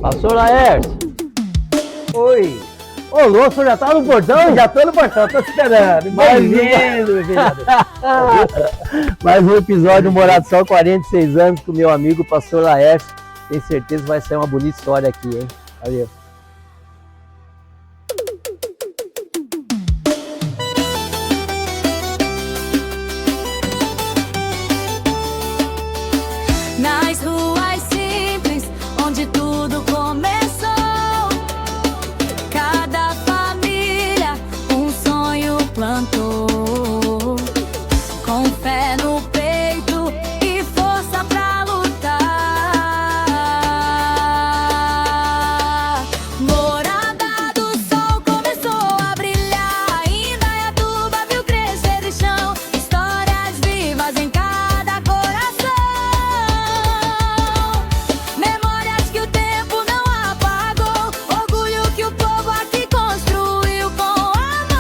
Pastor Laércio. Oi. Ô, louco, o senhor já tá no portão? Já tô no portão, tô te esperando. Bem-vindo, mais um episódio do Morada do Sol, 46 anos, com o meu amigo Pastor Laércio. Tenho certeza que vai ser uma bonita história aqui, hein? Valeu. Nas ruas simples, onde tudo começou, cada família um sonho plantou, com fé no peito e força pra lutar. Morada do Sol começou a brilhar, Indaiatuba viu crescer de chão, histórias vivas em cada coração. Memórias que o tempo não apagou, orgulho que o povo aqui construiu com amor.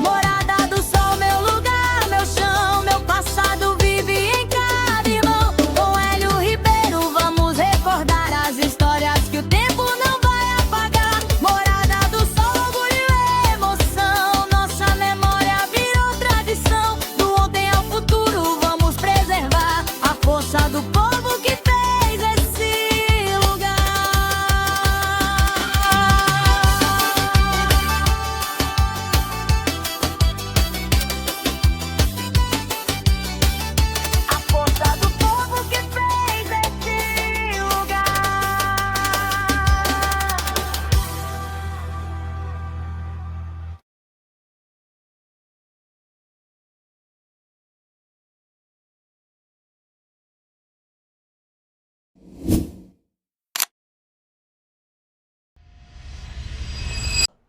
Morada do Sol, meu lugar, meu chão, meu passado vive em cada irmão. Com Hélio Ribeiro vamos recordar as histórias que o tempo não vai apagar. Morada do Sol, orgulho e emoção, nossa memória virou tradição. Do ontem ao futuro vamos preservar a força do povo que fez esse lugar. A força do povo que fez esse lugar.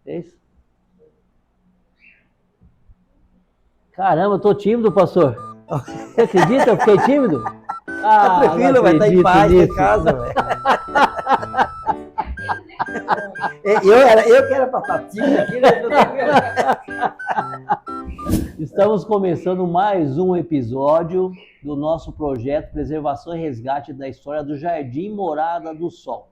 É isso? Caramba, eu tô tímido, pastor. Você acredita? Eu fiquei tímido? Tá tranquilo, vai estar em paz em casa, velho. Eu que era pra estar tímido aqui, né? Tô tranquilo. Estamos começando mais um episódio do nosso projeto Preservação e Resgate da História do Jardim Morada do Sol.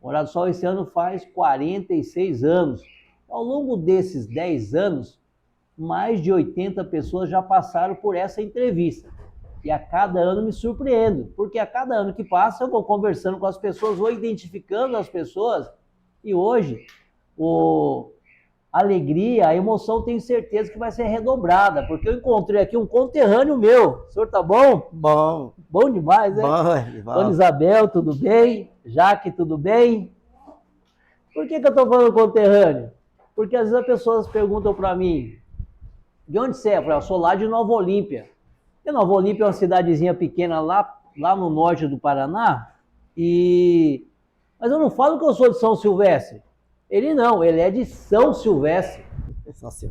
Morada do Sol esse ano faz 46 anos. Ao longo desses 10 anos, mais de 80 pessoas já passaram por essa entrevista. E a cada ano me surpreendo, porque a cada ano que passa eu vou conversando com as pessoas, vou identificando as pessoas, e hoje a alegria, a emoção, tenho certeza que vai ser redobrada, porque eu encontrei aqui um conterrâneo meu. O senhor tá bom? Bom. Bom demais, né? Bom. Dona Isabel, tudo bem? Jaque, tudo bem? Por que eu tô falando conterrâneo? Porque às vezes as pessoas perguntam para mim, de onde você é? Eu falo, eu sou lá de Nova Olímpia. E Nova Olímpia é uma cidadezinha pequena lá no norte do Paraná, mas eu não falo que eu sou de São Silvestre. Ele não, ele é de São Silvestre.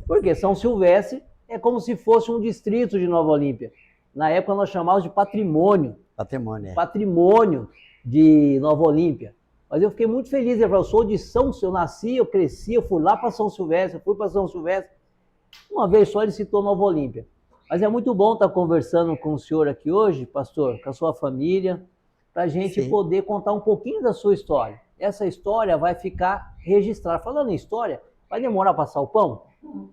Porque São Silvestre é como se fosse um distrito de Nova Olímpia. Na época nós chamávamos de patrimônio. Patrimônio de Nova Olímpia. Mas eu fiquei muito feliz, eu sou de São Silvestre, eu nasci, eu cresci, eu fui lá para São Silvestre, eu fui para São Silvestre. Uma vez só ele citou Nova Olímpia. Mas é muito bom estar conversando com o senhor aqui hoje, pastor, com a sua família, para a gente poder contar um pouquinho da sua história. Essa história vai ficar registrada. Falando em história, vai demorar para passar o pão?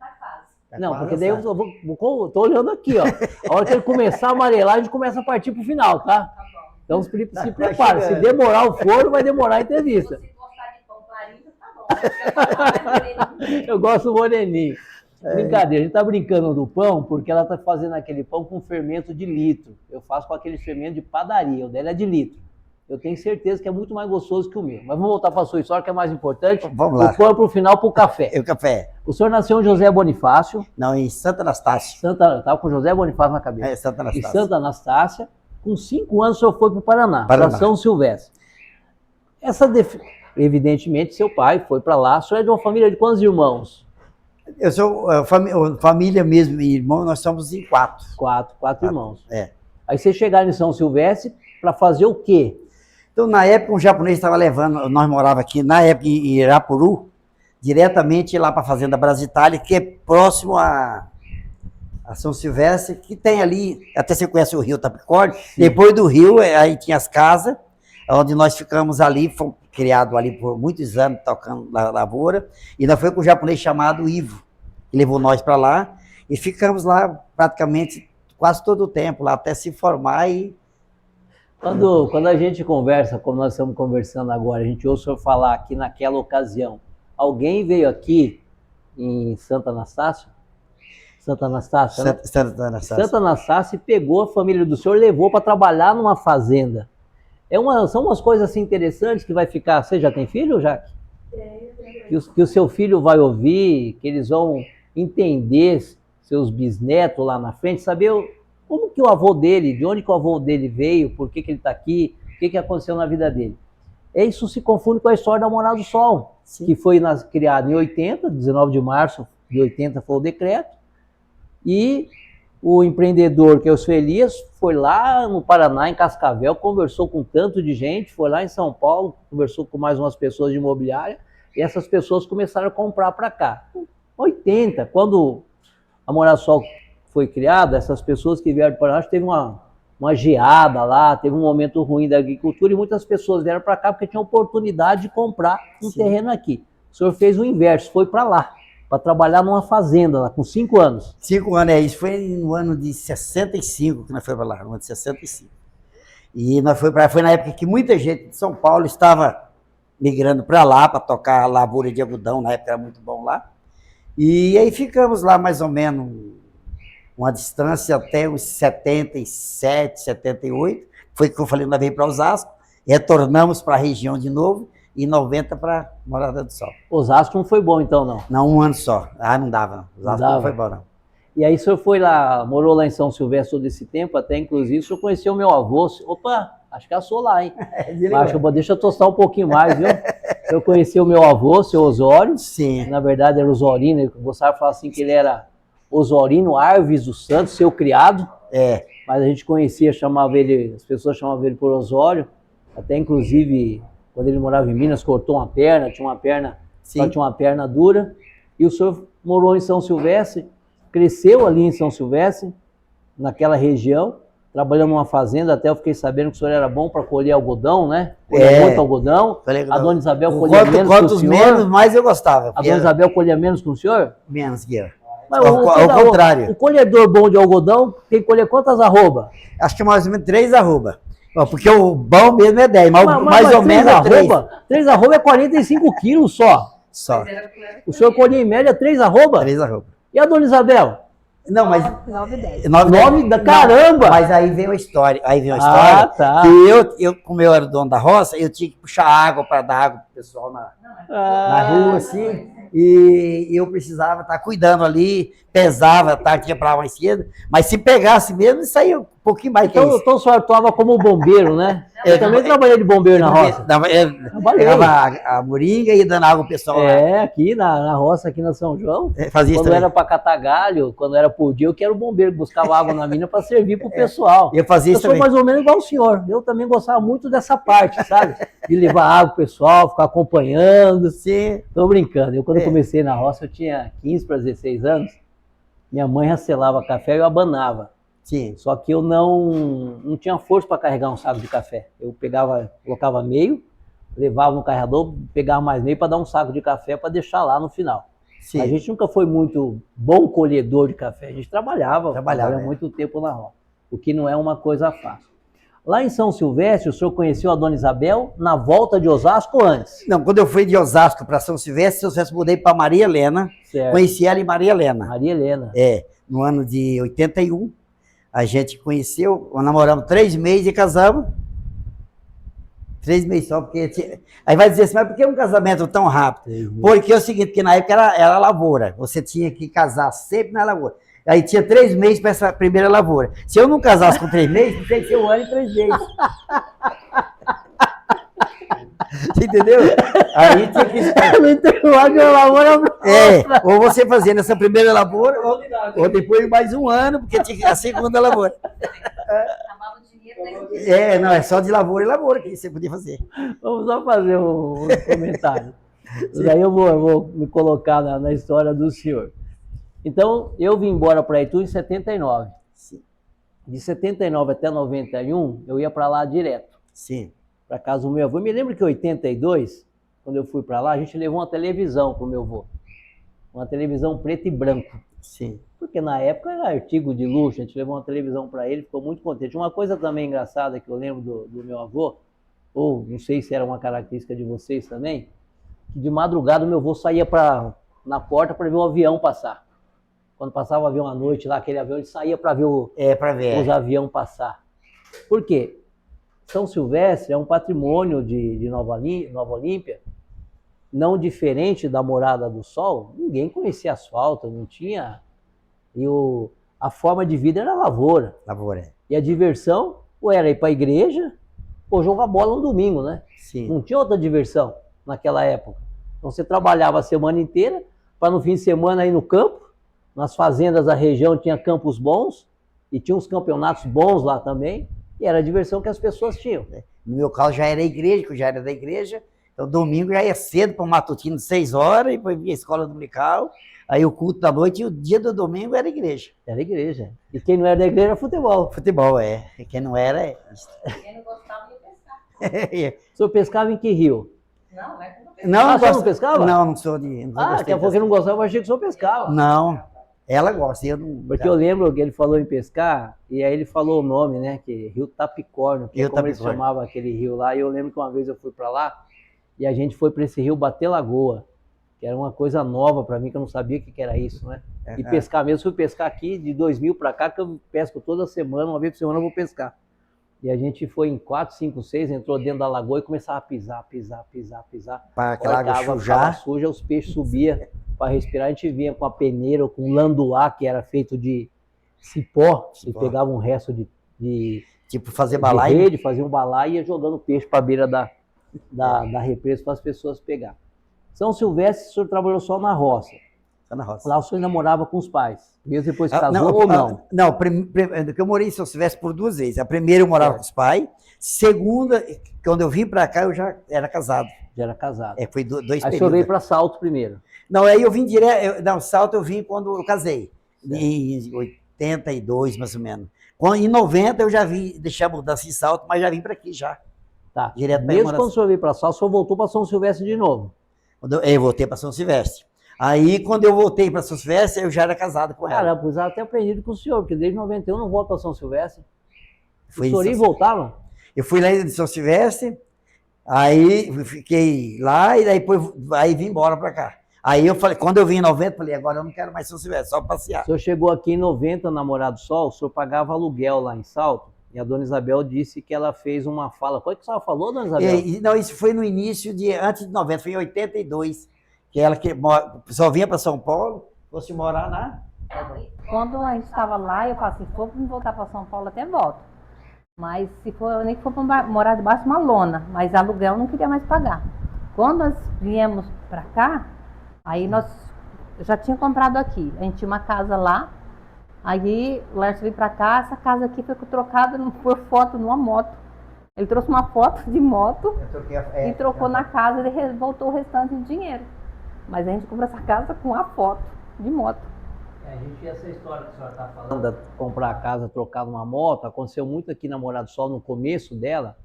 Tá fácil. Não, porque daí eu tô olhando aqui, ó. A hora que ele começar a amarelar, a gente começa a partir pro final, tá? Tá bom. Então se prepara. Se demorar o forno, vai demorar a entrevista. Se gostar de pão clarinho, tá bom. Eu gosto do moreninho. Brincadeira, a gente tá brincando do pão porque ela tá fazendo aquele pão com fermento de litro. Eu faço com aquele fermento de padaria, o dela é de litro. Eu tenho certeza que é muito mais gostoso que o meu. Mas vamos voltar para a sua história, que é mais importante. Vamos lá. O pão pro final, pro café. O café. O senhor nasceu em José Bonifácio. Não, em Santa Anastácia. Tava com José Bonifácio na cabeça. Santa Anastácia. Em Santa Anastácia. Com 5 anos o senhor foi para o Paraná, para São Silvestre. Evidentemente, seu pai foi para lá. O senhor é de uma família de quantos irmãos? Eu sou família mesmo, irmão, nós somos em 4. Quatro irmãos. É. Aí vocês chegaram em São Silvestre para fazer o quê? Então, na época, um japonês estava levando, nós morávamos aqui, na época, em Irapuru, diretamente lá para a Fazenda Brasitália, que é próximo A São Silvestre, que tem ali, até você conhece o Rio Tapicórnio, depois do rio, aí tinha as casas, onde nós ficamos ali, fomos criados ali por muitos anos, tocando na lavoura, e nós foi com um japonês chamado Ivo, que levou nós para lá, e ficamos lá praticamente quase todo o tempo, lá até se formar e... Quando a gente conversa, como nós estamos conversando agora, a gente ouve o senhor falar que naquela ocasião, alguém veio aqui em Santa Anastácia? Santa Anastácia, né? Santa Anastácia. Santa Anastácia e pegou a família do senhor, levou para trabalhar numa fazenda. São umas coisas assim interessantes que vai ficar. Você já tem filho, Jaque? Que o seu filho vai ouvir, que eles vão entender seus bisnetos lá na frente, saber como que o avô dele, de onde que o avô dele veio, por que que ele está aqui, o que que aconteceu na vida dele. Isso se confunde com a história da Morada do Sol, Sim. que foi criada em 80, 19 de março de 80 foi o decreto, e o empreendedor, que é o seu Elias, foi lá no Paraná, em Cascavel, conversou com tanto de gente, foi lá em São Paulo, conversou com mais umas pessoas de imobiliária, e essas pessoas começaram a comprar para cá. 80, quando a Morada do Sol foi criada, essas pessoas que vieram do Paraná, teve uma geada lá, teve um momento ruim da agricultura, e muitas pessoas vieram para cá porque tinham oportunidade de comprar um terreno aqui. O senhor fez o inverso, foi para lá, para trabalhar numa fazenda lá, com 5 anos. 5 anos, isso foi no ano de 65 que nós fomos para lá, no ano de 65. E nós foi na época que muita gente de São Paulo estava migrando para lá, para tocar a lavoura de algodão, na época era muito bom lá. E aí ficamos lá mais ou menos uma distância até os 77, 78, foi que eu falei, nós veio para Osasco, retornamos para a região de novo, e 90 para Morada do Sol. Osasco não foi bom então, não? Não, um ano só. Não dava, não. Osasco não foi bom, não. E aí o senhor foi lá, morou lá em São Silvestre todo esse tempo, até inclusive o senhor conheceu o meu avô. Opa, acho que assou lá, hein? Deixa eu tostar um pouquinho mais, viu? Eu conheci o meu avô, seu Osório. Sim. Na verdade era Osorino, eu gostava de falar assim que ele era Osorino Arves dos Santos, seu criado. É. Mas a gente conhecia, as pessoas chamavam ele por Osório, até inclusive... Quando ele morava em Minas, cortou uma perna, só tinha uma perna dura. E o senhor morou em São Silvestre, cresceu ali em São Silvestre, naquela região, trabalhando numa fazenda, até eu fiquei sabendo que o senhor era bom para colher algodão, né? Colher muito algodão. A dona Isabel colhia menos que o senhor. Quantos menos, mais eu gostava. A dona Isabel colhia menos que o senhor? Menos que eu. Mas ao contrário. O colhedor bom de algodão tem que colher quantas arroba? Acho que mais ou menos 3 arroba. Porque o bom mesmo é 10, mas mais ou menos é 3. 3 arroba é 45 quilos só. O senhor colhia em média 3 arroba? 3 arroba. E a dona Isabel? Não, mas... 9 e 10. 9 da caramba! Mas aí vem uma história. Tá. Que eu, como eu era dono da roça, eu tinha que puxar água para dar água pro pessoal na rua, assim. E eu precisava estar cuidando ali, pesava, tinha para lá esquerda, mas se pegasse mesmo, saía um pouquinho mais que isso. Então o senhor atuava como bombeiro, né? Eu também trabalhei de bombeiro na roça. Pegava a moringa e ia dando água pro pessoal lá. Aqui na roça, aqui na São João. Fazia isso quando era para catar galho, quando era por dia, eu que era o bombeiro que buscava água na mina para servir pro pessoal. Eu fazia isso também. Eu sou mais ou menos igual o senhor. Eu também gostava muito dessa parte, sabe? De levar água pro pessoal, ficar acompanhando. Sim. Tô brincando. Eu quando comecei na roça, eu tinha 15 para 16 anos. Minha mãe já selava café e eu abanava. Sim. Só que eu não tinha força para carregar um saco de café. Eu colocava meio, levava no carregador, pegava mais meio para dar um saco de café para deixar lá no final. Sim. A gente nunca foi muito bom colhedor de café. A gente trabalhava muito tempo na roça, o que não é uma coisa fácil. Lá em São Silvestre, o senhor conheceu a dona Isabel na volta de Osasco antes? Não, quando eu fui de Osasco para São Silvestre, mudei para Maria Helena. Certo. Conheci ela em Maria Helena. Maria Helena. No ano de 81. A gente conheceu, namoramos 3 meses e casamos. 3 meses só, porque... Aí vai dizer assim, mas por que um casamento tão rápido? Porque é o seguinte, porque na época era lavoura. Você tinha que casar sempre na lavoura. Aí tinha 3 meses para essa primeira lavoura. Se eu não casasse com 3 meses, tinha que ser 1 ano e 3 meses. Você entendeu? Aí tinha que esperar. No intervalo de uma lavoura. Ou você fazia nessa primeira lavoura, ou depois mais 1 ano, porque tinha a segunda lavoura. Chamava o dinheiro. Não, é só de lavoura e lavoura que você podia fazer. Vamos só fazer um comentário. Daí eu vou me colocar na história do senhor. Então, eu vim embora para Itu em 79. Sim. De 79 até 91, eu ia para lá direto, Sim. para casa do meu avô. Eu me lembro que em 82, quando eu fui para lá, a gente levou uma televisão pro meu avô. Uma televisão preto e branco. Sim. Porque na época era artigo de luxo, a gente levou uma televisão para ele, ficou muito contente. Uma coisa também engraçada que eu lembro do meu avô, ou não sei se era uma característica de vocês também, que de madrugada o meu avô saía na porta para ver o avião passar. Quando passava o avião à noite lá, aquele avião, ele saía para ver os aviões passar. Por quê? São Silvestre é um patrimônio de Nova Olímpia, não diferente da Morada do Sol. Ninguém conhecia asfalto, não tinha... E a forma de vida era lavoura. Lavoura. E a diversão, ou era ir para a igreja, ou jogar bola no domingo, né? Sim. Não tinha outra diversão naquela época. Então você trabalhava a semana inteira, para no fim de semana ir no campo. Nas fazendas da região tinha campos bons, e tinha uns campeonatos bons lá também, e era a diversão que as pessoas tinham. No meu caso já era igreja, que eu já era da igreja, então domingo já ia cedo para o matutino de 6 horas, e depois via a escola dominical, aí o culto da noite, e o dia do domingo era igreja. Era igreja. E quem não era da igreja era futebol. Futebol, é. E quem não era, é. Quem não gostava ia pescar. O senhor pescava em que rio? Não, é que não pescava. Não, Ah, você não pescava? Não, não sou de... Não Ah, daqui a pouco ele não gostava, eu achei que o senhor pescava. Não, ela gosta, eu não... Porque eu lembro que ele falou em pescar, e aí ele falou o nome, né? Que Rio Tapicórnio, que é como eles chamavam aquele rio lá. E eu lembro que uma vez eu fui para lá, e a gente foi para esse rio bater lagoa, que era uma coisa nova para mim, que eu não sabia o que era isso, né? E pescar mesmo, fui pescar aqui de 2000 para cá, que eu pesco toda semana, uma vez por semana eu vou pescar. E a gente foi em 4, 5, 6, entrou dentro da lagoa e começava a pisar. Para aquela água ficava suja, os peixes subiam para respirar. A gente vinha com a peneira, com um landuá, que era feito de cipó, e pegava um resto de tipo fazer balaio. De rede, fazia um balaio e ia jogando peixe para a beira da represa para as pessoas pegar. São Silvestre, o senhor trabalhou só na roça. Só na roça. Lá o senhor ainda morava com os pais, mesmo depois que casou ou não? Não, eu morei em São Silvestre por 2 vezes. A primeira eu morava com os pais, segunda, quando eu vim para cá eu já era casado. Já era casado. Foi 2 períodos. Aí o períodos. senhor veio para Salto primeiro? Não, aí eu vim direto, não, Salto eu vim quando eu casei, em 82 mais ou menos. Em 90 eu já vim, deixei a mudança em Salto, mas já vim para aqui já. Tá. Direto mesmo quando o senhor veio para Salto, o senhor voltou para São Silvestre de novo? Eu voltei para São Silvestre. Aí, quando eu voltei para São Silvestre, eu já era casado com ela. Cara, eu precisava ter aprendido com o senhor, porque desde 91 eu não volto para São Silvestre. O senhor ia e voltava? Eu fui lá em São Silvestre, aí fiquei lá e aí vim embora para cá. Aí eu falei, quando eu vim em 90, falei, agora eu não quero mais São Silvestre, só passear. O senhor chegou aqui em 90, na Morada do Sol, o senhor pagava aluguel lá em Salto, e a dona Isabel disse que ela fez uma fala. Qual é que a senhora falou, dona Isabel? Não, isso foi no início antes de 90, foi em 82, que ela só vinha para São Paulo, fosse morar na... Quando a gente estava lá, eu falei assim, se for para voltar para São Paulo, até volto. Mas se for, nem que for para morar debaixo de uma lona, mas aluguel eu não queria mais pagar. Quando nós viemos para cá, aí eu já tinha comprado aqui. A gente tinha uma casa lá, aí o Lércio veio para cá, essa casa aqui foi trocada por foto numa moto. Ele trouxe uma foto de moto e trocou na casa e voltou o restante de dinheiro. Mas a gente comprou essa casa com a foto de moto. A gente, essa história que a senhora está falando, de comprar a casa, trocar numa moto, aconteceu muito aqui na Morada do Sol, no começo dela.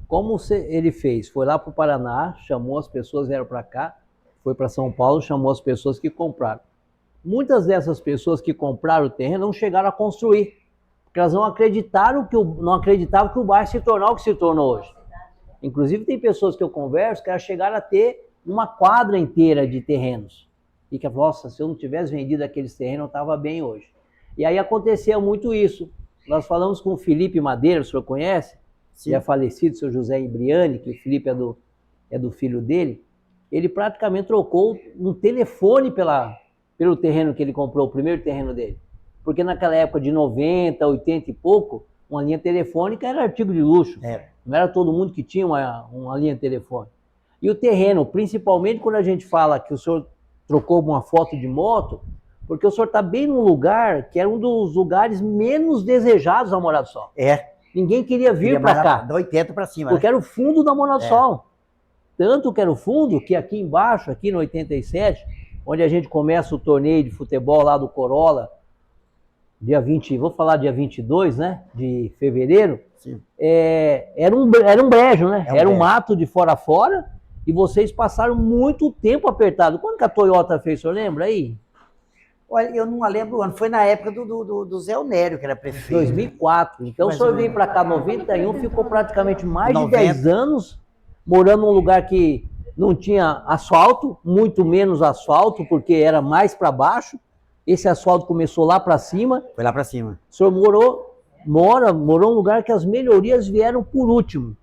Como ele fez? Foi lá para o Paraná, chamou as pessoas, vieram para cá, foi para São Paulo, chamou as pessoas que compraram. Muitas dessas pessoas que compraram o terreno não chegaram a construir, porque elas não acreditavam que o bairro se tornou o que se tornou hoje. Inclusive tem pessoas que eu converso que elas chegaram a ter uma quadra inteira de terrenos. E que, nossa, se eu não tivesse vendido aqueles terrenos, eu estava bem hoje. E aí aconteceu muito isso. Nós falamos com o Felipe Madeira, o senhor conhece? Sim. Que é falecido, o senhor José Imbriani, que o Felipe é do filho dele. Ele praticamente trocou um telefone pelo terreno que ele comprou, o primeiro terreno dele. Porque naquela época de 90, 80 e pouco, uma linha telefônica era artigo de luxo. Não era todo mundo que tinha uma linha telefônica. E o terreno, principalmente quando a gente fala que o senhor trocou uma foto de moto, porque o senhor está bem num lugar que era um dos lugares menos desejados da Morada do Sol. Ninguém queria vir para cá. Da 80 para cima. Porque era o fundo da Morada do Sol. Tanto que era o fundo que aqui embaixo, aqui no 87, onde a gente começa o torneio de futebol lá do Corolla, dia 20, vou falar dia 22, né, de fevereiro, Sim. Era um brejo, né? É um Era um brejo. mato de fora a fora, e vocês passaram muito tempo apertado. Quando que a Toyota fez, o senhor lembra aí? Olha, eu não lembro o ano, foi na época do Zé Onério, que era prefeito. 2004. Então o Mais senhor ou veio menos. para cá em 91, ficou praticamente mais de 90. 10 anos morando num lugar que não tinha asfalto, muito menos asfalto, porque era mais para baixo. Esse asfalto começou lá para cima. Foi lá pra cima. O senhor morou num lugar que as melhorias vieram por último.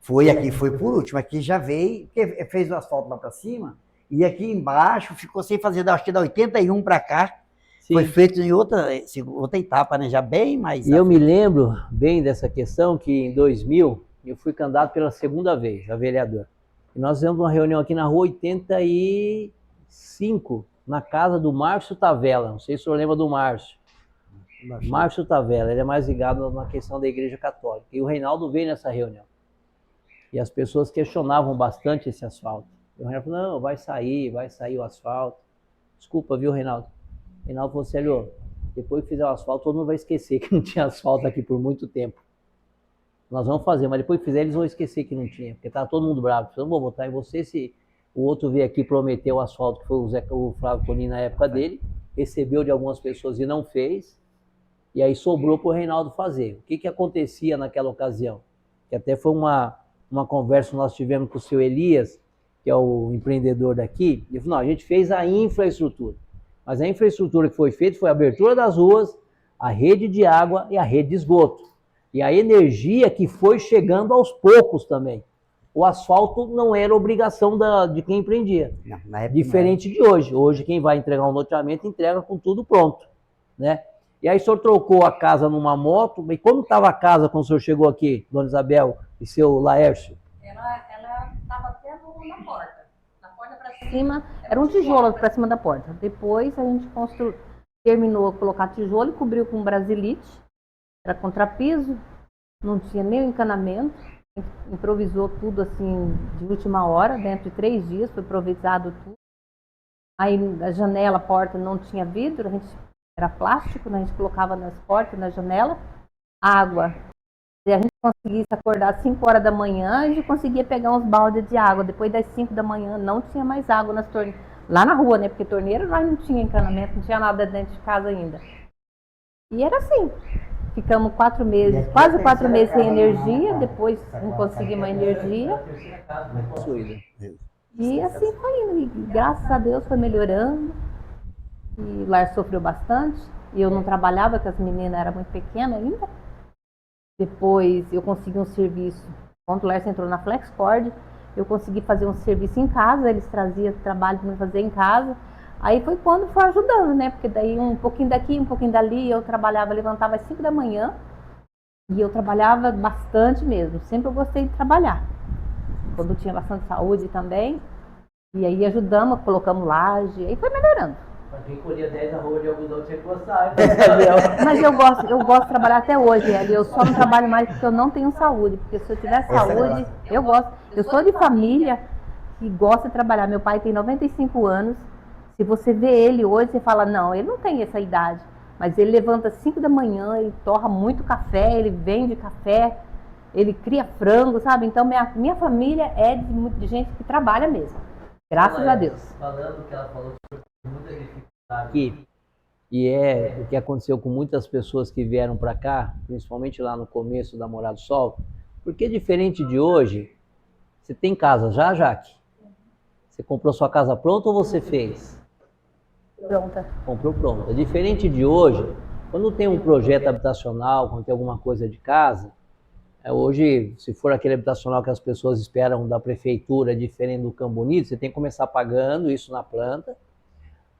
Foi aqui, foi por último. Aqui já veio, porque fez o asfalto lá pra cima, e aqui embaixo ficou sem fazer, acho que da 81 pra cá. Sim. Foi feito em outra etapa, né? Já bem mais. E eu me lembro bem dessa questão que em 2000 eu fui candidato pela segunda vez a vereador. E nós fizemos uma reunião aqui na rua 85, na casa do Márcio Tavella. Não sei se o senhor lembra do Márcio. Márcio Tavella, ele é mais ligado na questão da Igreja Católica. E o Reinaldo veio nessa reunião. E as pessoas questionavam bastante esse asfalto. E o Reinaldo falou, não, vai sair o asfalto. Desculpa, viu, Reinaldo? Reinaldo falou, Célio, depois que fizer o asfalto, todo mundo vai esquecer que não tinha asfalto aqui por muito tempo. Nós vamos fazer, mas depois que fizer, eles vão esquecer que não tinha, porque tá todo mundo bravo. Eu não vou votar em você se o outro veio aqui prometer o asfalto, que foi o Flávio Tonin na época dele, recebeu de algumas pessoas e não fez, e aí sobrou para o Reinaldo fazer. O que acontecia naquela ocasião? Que até foi uma conversa que nós tivemos com o seu Elias, que é o empreendedor daqui, ele falou, não, a gente fez a infraestrutura, mas a infraestrutura que foi feita foi a abertura das ruas, a rede de água e a rede de esgoto. E a energia que foi chegando aos poucos também. O asfalto não era obrigação de quem empreendia. Não, na época Diferente de hoje. Hoje quem vai entregar um loteamento entrega com tudo pronto, né? E aí o senhor trocou a casa numa moto, e como estava a casa quando o senhor chegou aqui, Dona Isabel e seu Laércio? Ela estava até na porta. Na porta para cima, era um tijolo para cima da porta. Depois a gente terminou de colocar tijolo e cobriu com brasilite. Era contrapiso, não tinha nem o encanamento. Improvisou tudo assim de última hora, dentro de 3 dias, foi improvisado tudo. Aí a janela, a porta não tinha vidro, era plástico, né? A gente colocava nas portas, na janela. Água. Se a gente conseguisse acordar às 5 horas da manhã, a gente conseguia pegar uns baldes de água. Depois das 5 da manhã não tinha mais água nas torneiras. Lá na rua, né? Porque torneira nós não tinha encanamento, não tinha nada dentro de casa ainda. E era assim. Ficamos 4 meses, quase 4 meses sem energia, depois não conseguimos mais energia. E assim foi indo. E graças a Deus foi melhorando. E o lar sofreu bastante. E eu não trabalhava, porque as meninas eram muito pequenas ainda. Depois eu consegui um serviço. Quando o Lércio entrou na Flexcord, eu consegui fazer um serviço em casa. Eles traziam trabalho para fazer em casa. Aí foi quando foi ajudando, né? Porque daí um pouquinho daqui, um pouquinho dali, eu trabalhava, levantava às 5 da manhã e eu trabalhava bastante mesmo. Sempre eu gostei de trabalhar. Quando tinha bastante saúde também. E aí ajudamos, colocamos laje, aí foi melhorando. Pra quem colhia 10 arroba de algodão tinha que gostar, Mas eu gosto de trabalhar até hoje, Eli. Eu só não trabalho mais porque eu não tenho saúde. Porque se eu tiver saúde, eu gosto. Eu sou de família que gosta de trabalhar. Meu pai tem 95 anos. Se você vê ele hoje, você fala, não, ele não tem essa idade. Mas ele levanta às 5 da manhã, ele torra muito café, ele vende café, ele cria frango, sabe? Então, minha família é de gente que trabalha mesmo. Graças a Deus. Falando que ela falou sobre muita dificuldade aqui, e é o que aconteceu com muitas pessoas que vieram para cá, principalmente lá no começo da Morada do Sol, porque diferente de hoje, você tem casa já, Jaque? Você comprou sua casa pronta ou você fez? Pronta. Comprou pronta. Diferente de hoje, quando tem um projeto habitacional, quando tem alguma coisa de casa, hoje, se for aquele habitacional que as pessoas esperam da prefeitura, diferente do Campo Bonito, você tem que começar pagando isso na planta,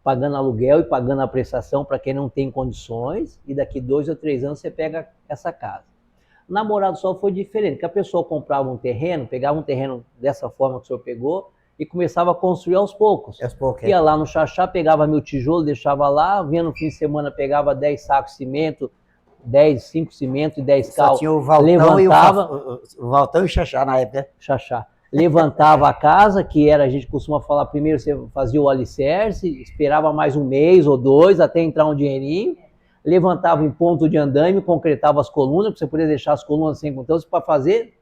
pagando aluguel e pagando a prestação para quem não tem condições, e daqui 2 ou 3 anos você pega essa casa. Na Morada do Sol foi diferente, porque a pessoa comprava um terreno, pegava um terreno dessa forma que o senhor pegou, e começava a construir aos poucos. Ia lá no Xaxá, pegava 1000 tijolos, deixava lá, vinha no fim de semana, pegava 10 sacos de cimento, 5 cimento e 10 cal, tinha o Valtão levantava. o Valtão e o Xaxá na época. Xaxá. levantava a casa, que era, a gente costuma falar, primeiro você fazia o alicerce, esperava mais um mês ou dois até entrar um dinheirinho, levantava em ponto de andaime, concretava as colunas, porque você podia deixar as colunas sem concretar, para fazer,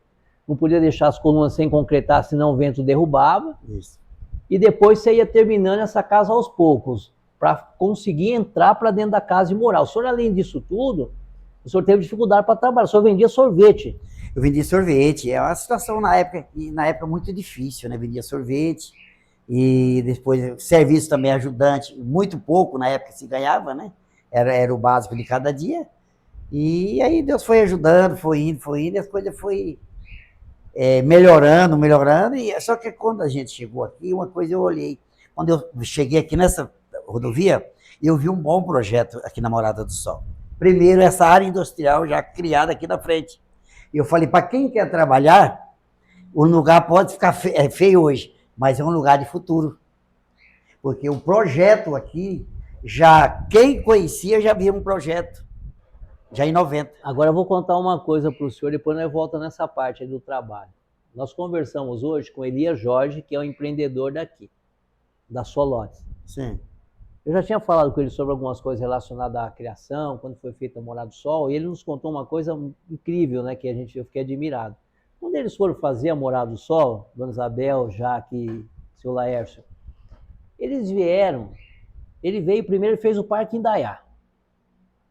não podia deixar as colunas sem concretar, senão o vento derrubava. Isso. E depois você ia terminando essa casa aos poucos, para conseguir entrar para dentro da casa e morar. O senhor, além disso tudo, o senhor teve dificuldade para trabalhar, o senhor vendia sorvete. Eu vendia sorvete, é uma situação na época muito difícil, né? Vendia sorvete e depois serviço também ajudante, muito pouco na época se ganhava, né? Era o básico de cada dia. E aí Deus foi ajudando, foi indo, e as coisas foi melhorando, e só que quando a gente chegou aqui, uma coisa eu olhei, quando eu cheguei aqui nessa rodovia, eu vi um bom projeto aqui na Morada do Sol. Primeiro, essa área industrial já criada aqui na frente. Eu falei, para quem quer trabalhar, o lugar pode ficar feio hoje, mas é um lugar de futuro. Porque o projeto aqui, quem conhecia já via um projeto, já em 90. Agora eu vou contar uma coisa para o senhor, depois nós voltamos nessa parte aí do trabalho. Nós conversamos hoje com Elias Jorge, que é o empreendedor daqui, da Solotes. Sim. Eu já tinha falado com ele sobre algumas coisas relacionadas à criação, quando foi feita a Morada do Sol, e ele nos contou uma coisa incrível, né, que eu fiquei admirado. Quando eles foram fazer a Morada do Sol, Dona Isabel, Jaque e seu Laércio, ele veio primeiro e fez o Parque Indaiá,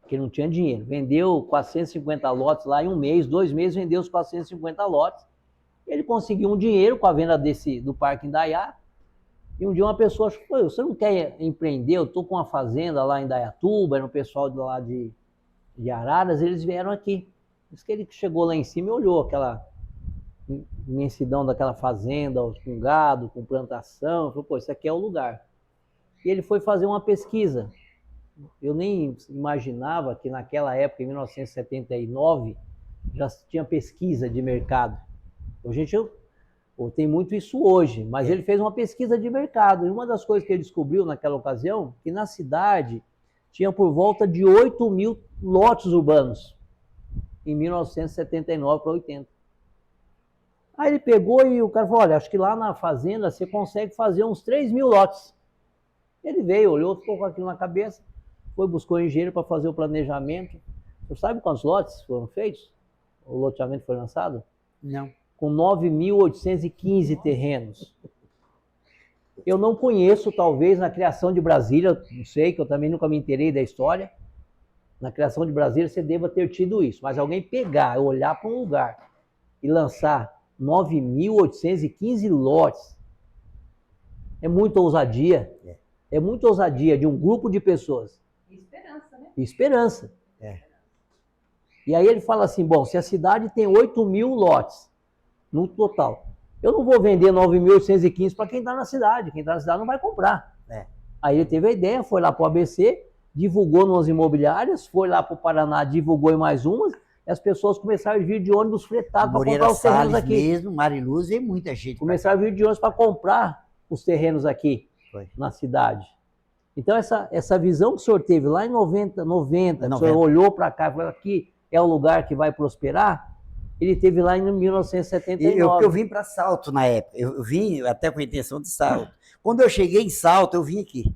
que não tinha dinheiro, vendeu 450 lotes lá em um mês, 2 meses vendeu os 450 lotes, ele conseguiu um dinheiro com a venda do Parque Indaiá. E um dia uma pessoa falou, você não quer empreender? Eu estou com uma fazenda lá em Dayatuba, era um pessoal de lá de Araras, eles vieram aqui. Diz que ele chegou lá em cima e olhou aquela imensidão daquela fazenda, com gado, com plantação, falou, pô, isso aqui é o lugar. E ele foi fazer uma pesquisa. Eu nem imaginava que naquela época, em 1979, já tinha pesquisa de mercado. Tem muito isso hoje, mas ele fez uma pesquisa de mercado. E uma das coisas que ele descobriu naquela ocasião, que na cidade tinha por volta de 8 mil lotes urbanos, em 1979 para 80. Aí ele pegou e o cara falou, olha, acho que lá na fazenda você consegue fazer uns 3 mil lotes. Ele veio, olhou, ficou com aquilo na cabeça, buscou engenheiro para fazer o planejamento. Você sabe quantos lotes foram feitos? O loteamento foi lançado? Não. Com 9.815 terrenos. Eu não conheço, talvez, na criação de Brasília, não sei, que eu também nunca me inteirei da história, na criação de Brasília você deva ter tido isso, mas alguém pegar, olhar para um lugar e lançar 9.815 lotes, é muita ousadia. É muita ousadia de um grupo de pessoas. E esperança, né? E esperança. E aí ele fala assim, bom, se a cidade tem 8 mil lotes, no total. Eu não vou vender 9.815 para quem está na cidade. Quem está na cidade não vai comprar. Aí ele teve a ideia, foi lá para o ABC, divulgou nas imobiliárias, foi lá para o Paraná, divulgou em mais umas, e as pessoas começaram a vir de ônibus fretados para comprar os terrenos aqui. Mesmo, Mariluz, e muita gente. Começaram a vir de ônibus para comprar os terrenos aqui, na cidade. Então essa visão que o senhor teve lá em 90 que o senhor olhou para cá e falou, aqui é o lugar que vai prosperar, ele teve lá em 1979. Eu vim para Salto na época, eu vim até com a intenção de Salto. Quando eu cheguei em Salto, eu vim aqui.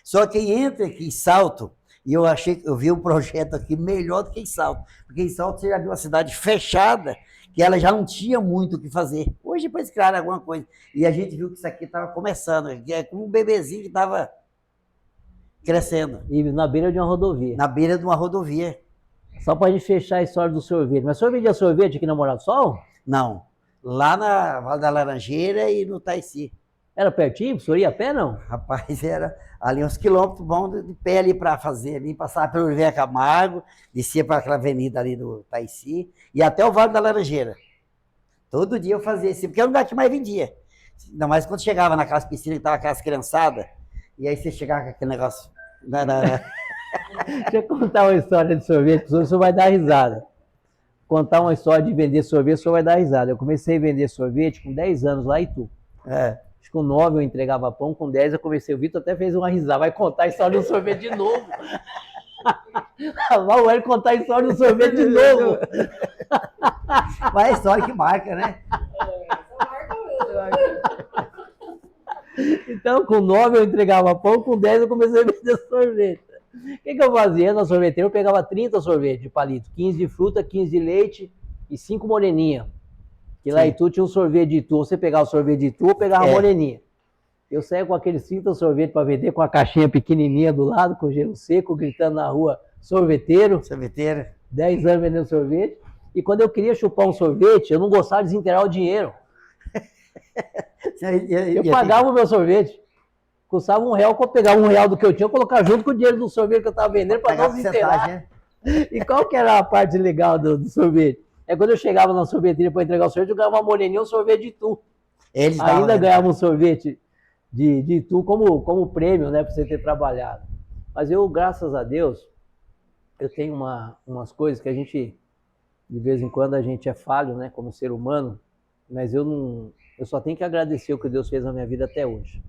Só que entra aqui em Salto, e eu vi um projeto aqui melhor do que em Salto. Porque em Salto você já viu uma cidade fechada, que ela já não tinha muito o que fazer. Hoje depois criaram alguma coisa. E a gente viu que isso aqui estava começando, é como um bebezinho que estava crescendo. E na beira de uma rodovia. Na beira de uma rodovia. Só para a gente fechar a história do sorvete. Mas o senhor vendia sorvete aqui na Morada do Sol? Não. Lá na Vale da Laranjeira e no Taici. Era pertinho? O senhor ia a pé, não? Rapaz, era ali uns quilômetros bons de pé ali para fazer. Ali, passava pelo Oliveira Camargo, descia para aquela avenida ali do Taici e até o Vale da Laranjeira. Todo dia eu fazia isso, porque era o lugar que mais vendia. Ainda mais quando chegava naquelas piscinas que estavam aquelas criançadas, e aí você chegava com aquele negócio... Deixa eu contar uma história de sorvete, o senhor vai dar risada. Contar uma história de vender sorvete, o senhor vai dar risada. Eu comecei a vender sorvete com 10 anos lá em Itu. Acho que com 9 eu entregava pão, com 10 eu comecei. O Vitor até fez uma risada. Vai contar a história do sorvete de novo. Vai o Hélio contar a história do sorvete de novo. Mas é a história que marca, né? Então, com 9 eu entregava pão, com 10 eu comecei a vender sorvete. O que eu fazia? Na sorveteria eu pegava 30 sorvetes de palito, 15 de fruta, 15 de leite e 5 moreninha. Que lá em Itu tinha um sorvete de Itu. Você pegava o sorvete de Itu, eu pegava a moreninha. Eu saía com aqueles 30 sorvetes para vender, com a caixinha pequenininha do lado, com gelo seco, gritando na rua, sorveteiro. Sorveteiro. 10 anos vendendo sorvete. E quando eu queria chupar um sorvete, eu não gostava de desintegrar o dinheiro. Eu pagava o meu sorvete. Custava R$1, eu pegava R$1 do que eu tinha, eu colocava junto com o dinheiro do sorvete que eu estava vendendo para não desintegrar. E qual que era a parte legal do sorvete? É quando eu chegava na sorveteria para entregar o sorvete, eu ganhava uma moreninha, um sorvete de Itu. Ainda ganhava um sorvete de Itu como prêmio, né, para você ter trabalhado. Mas eu, graças a Deus, eu tenho umas coisas que a gente, de vez em quando, a gente é falho, né, como ser humano, mas eu só tenho que agradecer o que Deus fez na minha vida até hoje.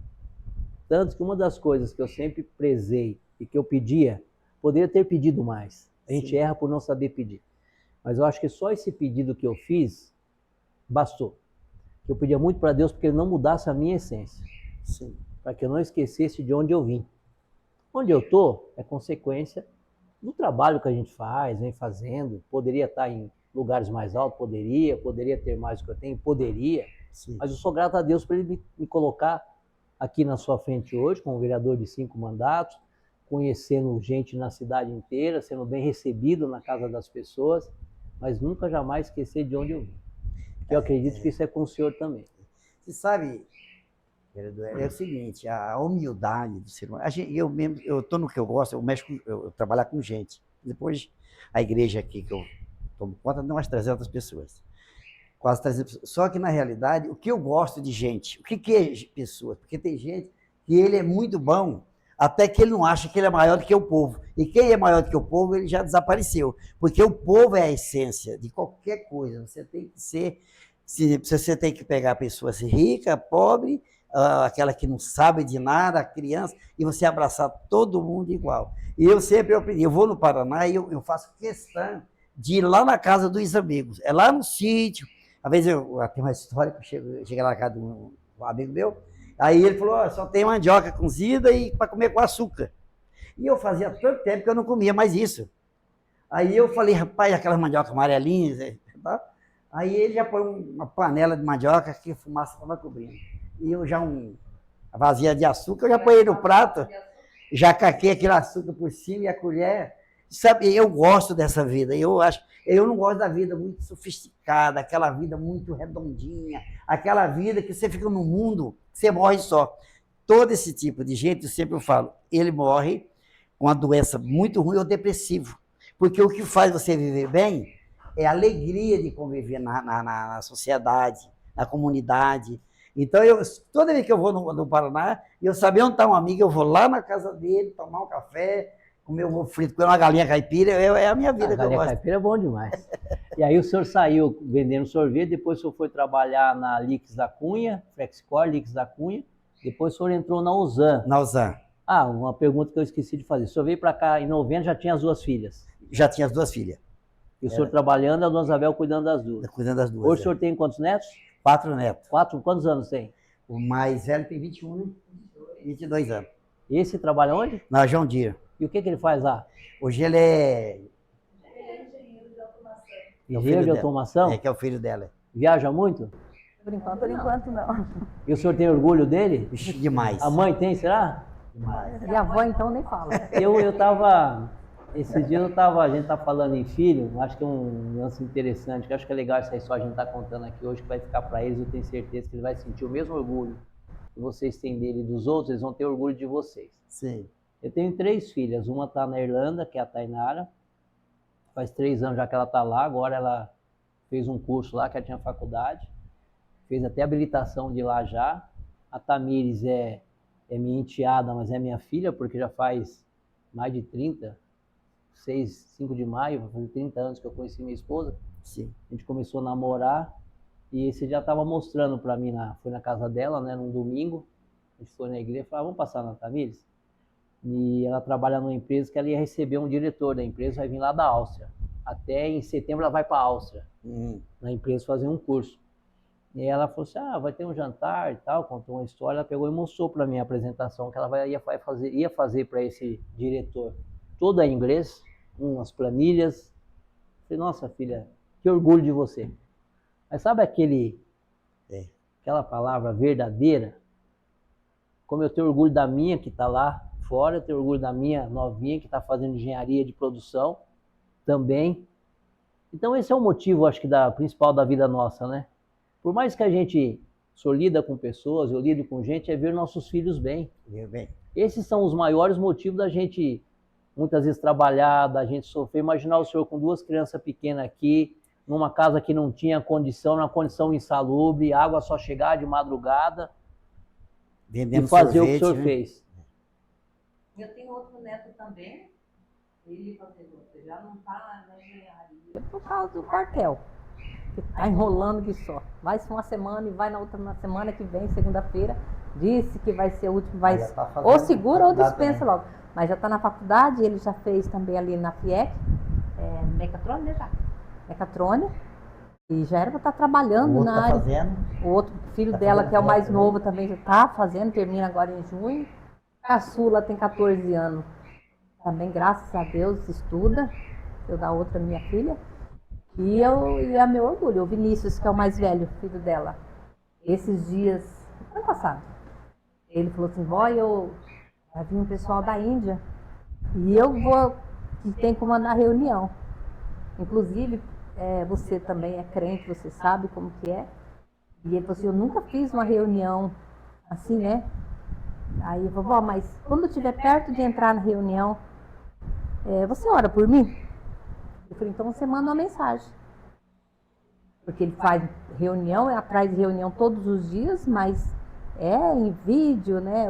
Tanto que uma das coisas que eu sempre prezei e que eu pedia, poderia ter pedido mais. A gente erra por não saber pedir. Mas eu acho que só esse pedido que eu fiz, bastou. Eu pedia muito para Deus porque Ele não mudasse a minha essência. Para que eu não esquecesse de onde eu vim. Onde eu estou é consequência do trabalho que a gente faz, vem fazendo. Poderia estar em lugares mais altos, poderia ter mais do que eu tenho, poderia. Mas eu sou grato a Deus por Ele me colocar aqui na sua frente hoje, como vereador de 5 mandatos, conhecendo gente na cidade inteira, sendo bem recebido na casa das pessoas, mas nunca jamais esquecer de onde eu vim. Eu acredito que isso é com o senhor também. Você sabe, vereador, é o seguinte, a humildade do ser humano. Eu estou no que eu gosto, eu trabalho com gente. Depois, a igreja aqui que eu tomo conta, tem umas 300 pessoas. Quase 300 pessoas. Só que, na realidade, o que eu gosto de gente, o que é pessoa? Porque tem gente que ele é muito bom, até que ele não acha que ele é maior do que o povo. E quem é maior do que o povo, ele já desapareceu. Porque o povo é a essência de qualquer coisa. Você tem que ser... Você tem que pegar a pessoa rica, pobre, aquela que não sabe de nada, a criança, e você abraçar todo mundo igual. E eu sempre aprendi. Eu vou no Paraná e eu faço questão de ir lá na casa dos amigos. É lá no sítio. Às vezes eu tenho uma história que eu cheguei lá na casa de um amigo meu, aí ele falou, só tem mandioca cozida e para comer com açúcar. E eu fazia tanto tempo que eu não comia mais isso. Aí eu falei, rapaz, aquelas mandioca amarelinhas, tá? Aí ele já põe uma panela de mandioca que a fumaça estava cobrindo. E eu já uma vazia de açúcar, eu já põe no prato, já caquei aquele açúcar por cima e a colher. Sabe, eu gosto dessa vida. Eu não gosto da vida muito sofisticada, aquela vida muito redondinha, aquela vida que você fica no mundo, você morre só. Todo esse tipo de gente, eu sempre falo, ele morre com uma doença muito ruim ou depressivo. Porque o que faz você viver bem é a alegria de conviver na sociedade, na comunidade. Então, toda vez que eu vou no Paraná, eu sabia onde está um amigo, eu vou lá na casa dele, tomar um café, comer um ovo frito, comer uma galinha caipira, é a minha vida que eu gosto. Galinha caipira é bom demais. E aí o senhor saiu vendendo sorvete, depois o senhor foi trabalhar na Lix da Cunha, Flexcor, Lix da Cunha, depois o senhor entrou na Usan. Na Usan. Uma pergunta que eu esqueci de fazer. O senhor veio para cá em 90, já tinha as 2 filhas? Já tinha as 2 filhas. E o senhor trabalhando, a dona Isabel cuidando das 2? Cuidando das 2. Hoje o senhor tem quantos netos? 4 netos. 4? Quantos anos tem? O mais velho tem 21, 22 anos. E esse trabalha onde? Na João Deere. E o que ele faz lá? Hoje ele é... Engenheiro de automação? É, que é o filho dela. Viaja muito? Por enquanto não. E o senhor tem orgulho dele? Demais. A mãe tem, será? Demais. E a avó então nem fala. Eu tava... Esses dias a gente tá falando em filho, acho que é um lance interessante, que acho que é legal essa história que a gente tá contando aqui hoje, que vai ficar para eles, eu tenho certeza que eles vão sentir o mesmo orgulho que vocês têm dele e dos outros, eles vão ter orgulho de vocês. Sim. Eu tenho 3 filhas, uma tá na Irlanda, que é a Tainara, faz 3 anos já que ela tá lá, agora ela fez um curso lá, que ela tinha faculdade, fez até habilitação de lá já. A Tamires é minha enteada, mas é minha filha, porque já faz mais de 5 de maio, vai fazer 30 anos que eu conheci minha esposa. Sim. A gente começou a namorar e esse já estava mostrando para mim, foi na casa dela, né, num domingo, a gente foi na igreja e falou, vamos passar na Tamires? E ela trabalha numa empresa que ela ia receber um diretor da empresa, vai vir lá da Áustria. Até em setembro ela vai para a Áustria, na empresa fazer um curso. E ela falou assim, vai ter um jantar e tal, contou uma história, ela pegou e mostrou para mim a apresentação que ela ia fazer para esse diretor. Toda em inglês, umas planilhas. Eu falei, nossa filha, que orgulho de você. Mas sabe aquela palavra verdadeira? Como eu tenho orgulho da minha que está lá fora, eu tenho orgulho da minha novinha que está fazendo engenharia de produção também. Então esse é o motivo, acho que, principal da vida nossa, né? Por mais que a gente lida com pessoas, eu lido com gente, é ver nossos filhos bem. Bem. Esses são os maiores motivos da gente, muitas vezes, trabalhar, da gente sofrer. Imaginar o senhor com 2 crianças pequenas aqui, numa casa que não tinha condição, numa condição insalubre, água só chegar de madrugada, Vendendo e fazer sorvete, o que o senhor né? fez. Eu tenho outro neto também, ele você já não está na engenharia. Por causa do quartel, que está enrolando que só. Vai ser uma semana e vai na outra na semana que vem, segunda-feira. Disse que vai ser o último, vai Já tá fazendo ou segura ou faculdade dispensa também. logo. Mas já está na faculdade, ele já fez também ali na FIEC, mecatrônica, né, já? Mecatrônica. E já era para estar O trabalhando outro na tá área. fazendo. O outro filho Tá dela, fazendo que é o mais foto, né? novo, também já está fazendo, termina agora em junho. A caçula tem 14 anos. Também, graças a Deus, estuda. Eu da outra, minha filha. E é meu orgulho. O Vinícius, que é o mais velho, filho dela. Esses dias, ano passado, ele falou assim, vó, vai vir um pessoal da Índia e tem que comandar a reunião. Inclusive, você também é crente, você sabe como que é. E ele falou assim, eu nunca fiz uma reunião assim, né? Aí eu falei, vó, mas quando eu estiver perto de entrar na reunião, você ora por mim? Eu falei, então você manda uma mensagem. Porque ele faz reunião, é atrás de reunião todos os dias, mas em vídeo, né?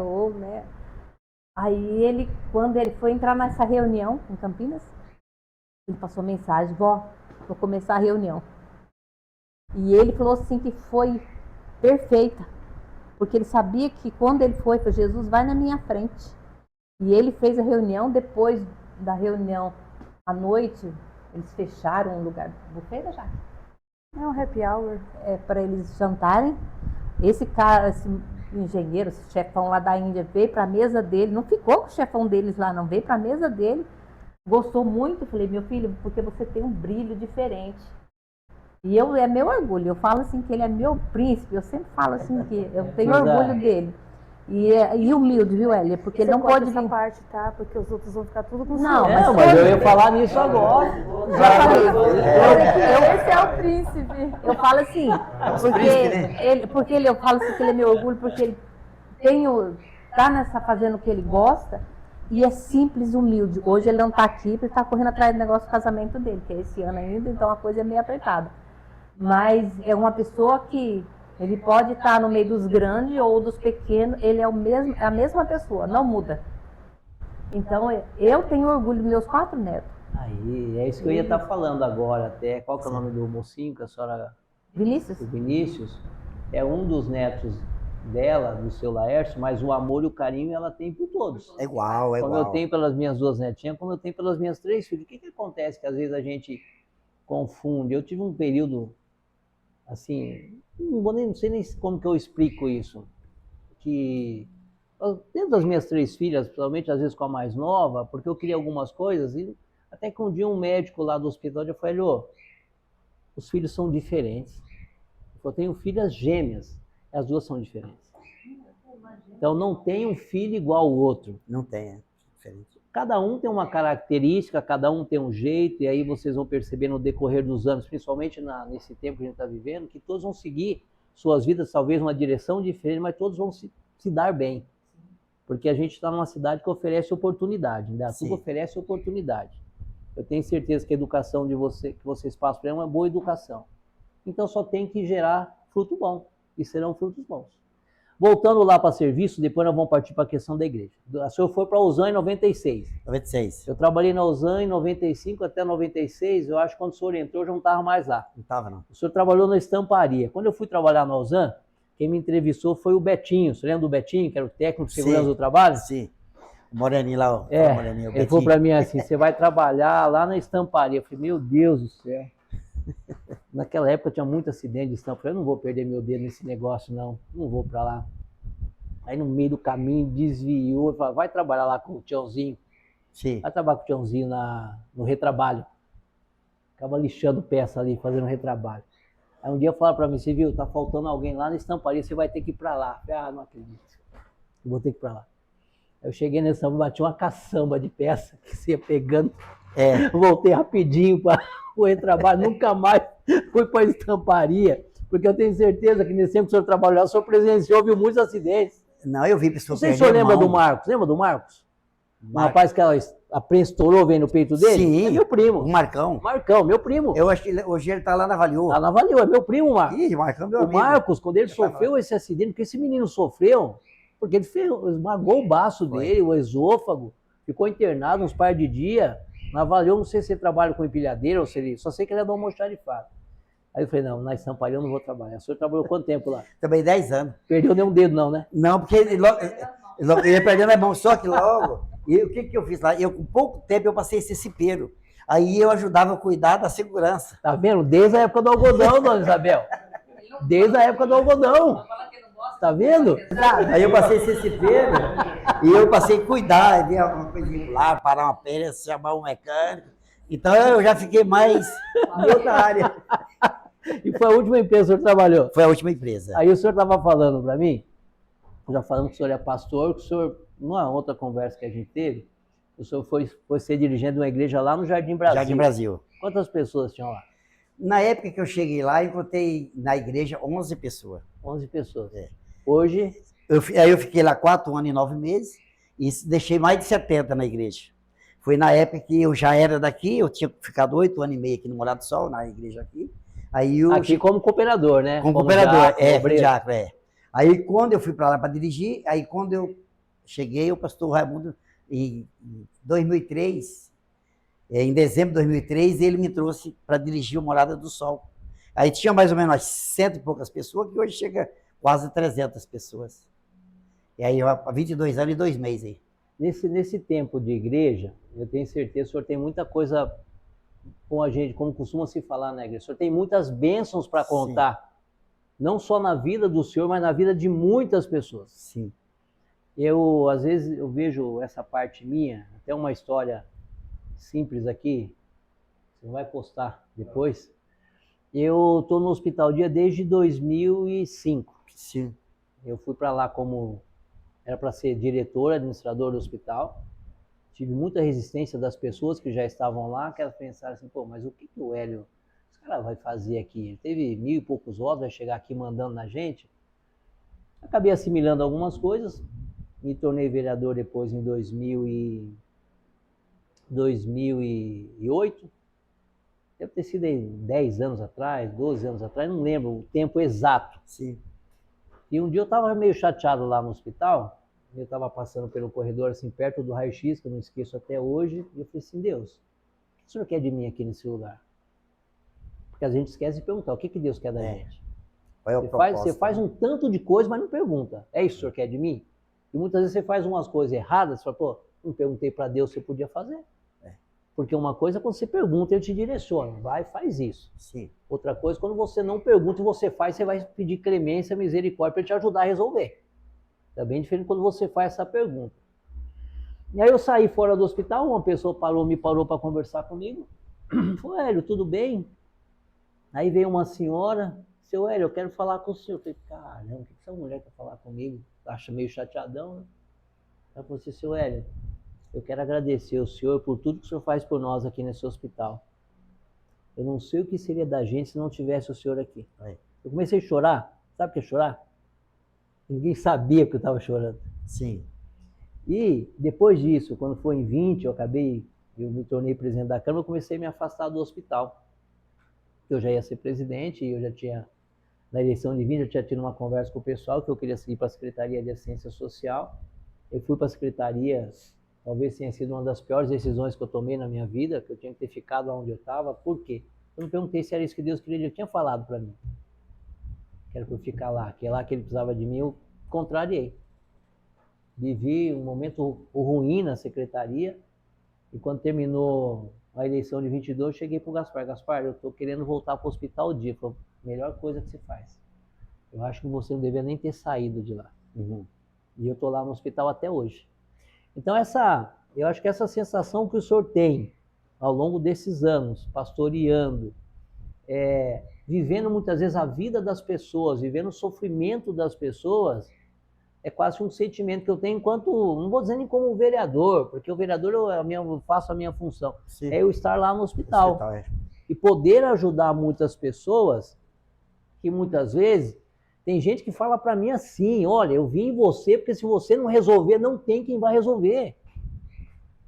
Aí quando ele foi entrar nessa reunião em Campinas, ele passou mensagem, vó, vou começar a reunião. E ele falou assim que foi perfeita, porque ele sabia que quando ele foi, Jesus vai na minha frente. E ele fez a reunião, depois da reunião, à noite, eles fecharam um lugar, buffet da Jaque. É um happy hour. Para eles jantarem. Esse cara, esse engenheiro, esse chefão lá da Índia, veio para a mesa dele, não ficou com o chefão deles lá, não, veio para a mesa dele, gostou muito. Falei, meu filho, porque você tem um brilho diferente. E é meu orgulho, eu falo assim que ele é meu príncipe, eu sempre falo assim que eu tenho orgulho dele. E humilde, viu, Elia? Porque ele não pode essa vir. parte, tá? Porque os outros vão ficar tudo com Não, ciúme. Mas eu ia falar nisso agora. Já falei. Esse é o príncipe. Eu falo assim, porque eu falo assim que ele é meu orgulho, porque ele tá fazendo o que ele gosta e é simples, humilde. Hoje ele não tá aqui porque ele tá correndo atrás do negócio do casamento dele, que é esse ano ainda, então a coisa é meio apertada. Mas é uma pessoa que ele pode estar no meio dos grandes ou dos pequenos, ele é a mesma pessoa, não muda. Então eu tenho orgulho dos meus 4 netos. Aí, é isso que eu ia estar falando agora até. Qual que é o nome do mocinho que a senhora... Vinícius? O Vinícius é um dos netos dela, do seu Laércio, mas o amor e o carinho ela tem por todos. É igual. Como eu tenho pelas minhas 2 netinhas, como eu tenho pelas minhas 3 filhas. O que acontece que às vezes a gente confunde? Eu tive um período, assim, não sei nem como que eu explico isso, que dentro das minhas 3 filhas, principalmente às vezes com a mais nova, porque eu queria algumas coisas, e até que um dia um médico lá do hospital já falou, os filhos são diferentes. Eu tenho filhas gêmeas, as 2 são diferentes. Então não tem um filho igual ao outro. Não tem, é diferente. Cada um tem uma característica, cada um tem um jeito, e aí vocês vão perceber no decorrer dos anos, principalmente nesse tempo que a gente está vivendo, que todos vão seguir suas vidas, talvez uma direção diferente, mas todos vão se dar bem. Porque a gente está numa cidade que oferece oportunidade, Indaiatuba oferece oportunidade. Eu tenho certeza que a educação que vocês passam para é uma boa educação. Então só tem que gerar fruto bom, e serão frutos bons. Voltando lá para serviço, depois nós vamos partir para a questão da igreja. O senhor foi para a USAN em 96. 96. Eu trabalhei na USAN em 95 até 96, eu acho que quando o senhor entrou eu já não estava mais lá. Não estava, não. O senhor trabalhou na estamparia. Quando eu fui trabalhar na USAN, quem me entrevistou foi o Betinho. Você lembra do Betinho, que era o técnico de segurança do trabalho? Sim. O Moreninho lá, o Moreninho, o ele falou para mim assim, você vai trabalhar lá na estamparia. Eu falei, meu Deus do céu. Naquela época tinha muito acidente de estampa. Eu não vou perder meu dedo nesse negócio, não. Não vou para lá. Aí no meio do caminho desviou. Falei, vai trabalhar lá com o Tiãozinho. Sim. Vai trabalhar com o Tiãozinho no retrabalho. Ficava lixando peça ali, fazendo retrabalho. Aí um dia falaram para mim, você viu, tá faltando alguém lá na estamparia, você vai ter que ir para lá. Eu falei, não acredito. Eu vou ter que ir para lá. Eu cheguei nessa estampa, bati uma caçamba de peça que você ia pegando. Voltei rapidinho para o retrabalho, nunca mais fui para a estamparia, porque eu tenho certeza que nesse tempo que o senhor trabalhou, o senhor presenciou, viu muitos acidentes. Não, eu vi pessoas. Não sei se o senhor lembra do Marcos. Lembra do Marcos? O rapaz que a prensa estourou, veio no peito dele? Sim. É meu primo. O Marcão. Marcão, meu primo. Eu acho que hoje ele tá lá na Valiu. Tá na Valeu, é meu primo, Marcos. Ih, Marcão, meu O amigo. Marcos, quando ele sofreu esse acidente, porque esse menino sofreu, porque ele esmagou o baço dele, o esôfago, ficou internado uns par de dias. Na Valeu, não sei se ele trabalha com empilhadeira ou se ele. Só sei que ele é do almoxarifado. Aí eu falei, não, na estamparia eu não vou trabalhar. O senhor trabalhou quanto tempo lá? Também 10 anos. Perdeu nenhum dedo, não, né? Não, porque ele ia perdendo a mão, só que logo. E o que eu fiz lá? Eu, com pouco tempo, eu passei a ser cipeiro. Aí eu ajudava a cuidar da segurança. Tá vendo? Desde a época do algodão, dona Isabel. Desde a época do algodão. Tá vendo? Aí eu passei a ser cipeiro e eu passei a cuidar, ver alguma coisa lá, parar uma peça, chamar um mecânico. Então eu já fiquei mais em outra área. E foi a última empresa que o senhor trabalhou? Foi a última empresa. Aí o senhor estava falando para mim, já falando que o senhor é pastor, que o senhor, numa outra conversa que a gente teve, o senhor foi ser dirigente de uma igreja lá no Jardim Brasil. Jardim Brasil. Quantas pessoas tinham lá? Na época que eu cheguei lá, encontrei na igreja 11 pessoas. 11 pessoas. É. Hoje, Aí eu fiquei lá 4 anos e 9 meses e deixei mais de 70 na igreja. Foi na época que eu já era daqui, eu tinha ficado 8 anos e meio aqui no Morado do Sol, na igreja aqui. Aí eu aqui como cooperador, né? como cooperador, obreiro. diácono, Aí quando eu fui para lá para dirigir, aí quando eu cheguei, o pastor Raimundo, em 2003, em dezembro de 2003, ele me trouxe para dirigir o Morada do Sol. Aí tinha mais ou menos umas 100 e poucas pessoas, que hoje chega quase 300 pessoas. E aí, há 22 anos e 2 meses aí. Nesse tempo de igreja, eu tenho certeza que o senhor tem muita coisa com a gente, como costuma se falar na igreja. O senhor tem muitas bênçãos para contar. Sim. Não só na vida do senhor, mas na vida de muitas pessoas. Sim. Às vezes, eu vejo essa parte minha, até uma história simples aqui, você vai postar depois. Eu estou no Hospital Dia desde 2005. Sim. Eu fui para lá era para ser diretor, administrador do hospital. Tive muita resistência das pessoas que já estavam lá, que elas pensaram assim, pô, mas o que o Hélio, esse cara vai fazer aqui? Ele teve 1000 e poucos votos, vai chegar aqui mandando na gente. Acabei assimilando algumas coisas, me tornei vereador depois em 2008. Deve ter sido aí 10 anos atrás, 12 anos atrás, não lembro o tempo exato. Sim. E um dia eu estava meio chateado lá no hospital, eu estava passando pelo corredor, assim, perto do raio-x, que eu não esqueço até hoje, e eu falei assim, Deus, o que o senhor quer de mim aqui nesse lugar? Porque a gente esquece de perguntar, o que Deus quer da gente? Você faz um tanto de coisa, mas não pergunta, é isso que o senhor quer de mim? E muitas vezes você faz umas coisas erradas, você fala, pô, não perguntei para Deus se eu podia fazer. Porque uma coisa é quando você pergunta, ele te direciona, vai, faz isso. Sim. Outra coisa, quando você não pergunta e você faz, você vai pedir clemência, misericórdia para ele te ajudar a resolver. É bem diferente quando você faz essa pergunta. E aí eu saí fora do hospital, uma pessoa me parou para conversar comigo. Falei, Hélio, tudo bem? Aí veio uma senhora, seu Hélio, eu quero falar com o senhor. Eu falei, caramba, o que essa mulher quer falar comigo? Acha meio chateadão, né? Ela falou assim, seu Hélio, eu quero agradecer ao senhor por tudo que o senhor faz por nós aqui nesse hospital. Eu não sei o que seria da gente se não tivesse o senhor aqui. Eu comecei a chorar. Sabe o que é chorar? Ninguém sabia que eu estava chorando. Sim. E depois disso, quando foi em 20, eu me tornei presidente da Câmara, eu comecei a me afastar do hospital. Eu já ia ser presidente e eu já tinha, na eleição de 20, eu tinha tido uma conversa com o pessoal que eu queria seguir para a Secretaria de Assistência Social. Eu fui para a Secretaria. Talvez tenha sido uma das piores decisões que eu tomei na minha vida, que eu tinha que ter ficado onde eu estava. Por quê? Eu não perguntei se era isso que Deus queria, ele tinha falado para mim. Quero que eu ficar lá, que é lá que ele precisava de mim, eu contrariei. Vivi um momento ruim na secretaria, E quando terminou a eleição de 22, eu cheguei pro Gaspar. Gaspar, eu tô querendo voltar pro hospital o dia. Ele falou, melhor coisa que você faz. Eu acho que você não deveria nem ter saído de lá. E eu tô lá no hospital até hoje. Então eu acho que essa sensação que o senhor tem ao longo desses anos, pastoreando, vivendo muitas vezes a vida das pessoas, vivendo o sofrimento das pessoas, é quase um sentimento que eu tenho enquanto, não vou dizer nem como vereador, porque o vereador eu faço a minha função, Sim. é eu estar lá no hospital. É. E poder ajudar muitas pessoas, que muitas vezes, tem gente que fala para mim assim, olha, eu vim em você, porque se você não resolver, não tem quem vai resolver.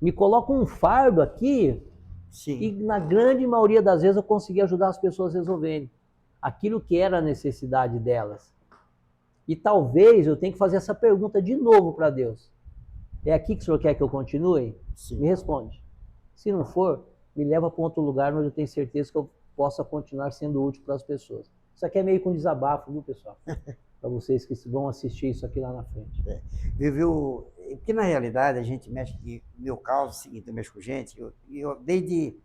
Me coloca um fardo aqui, Sim. e na grande maioria das vezes eu consegui ajudar as pessoas a resolverem aquilo que era a necessidade delas. E talvez eu tenha que fazer essa pergunta de novo para Deus. É aqui que o senhor quer que eu continue? Sim. Me responde. Se não for, me leva para outro lugar onde eu tenho certeza que eu possa continuar sendo útil para as pessoas. Isso aqui é meio com desabafo, viu, pessoal? Para vocês que vão assistir isso aqui lá na frente. Viu? Porque na realidade a gente mexe, no meu caso é o seguinte, eu mexo com gente, eu desde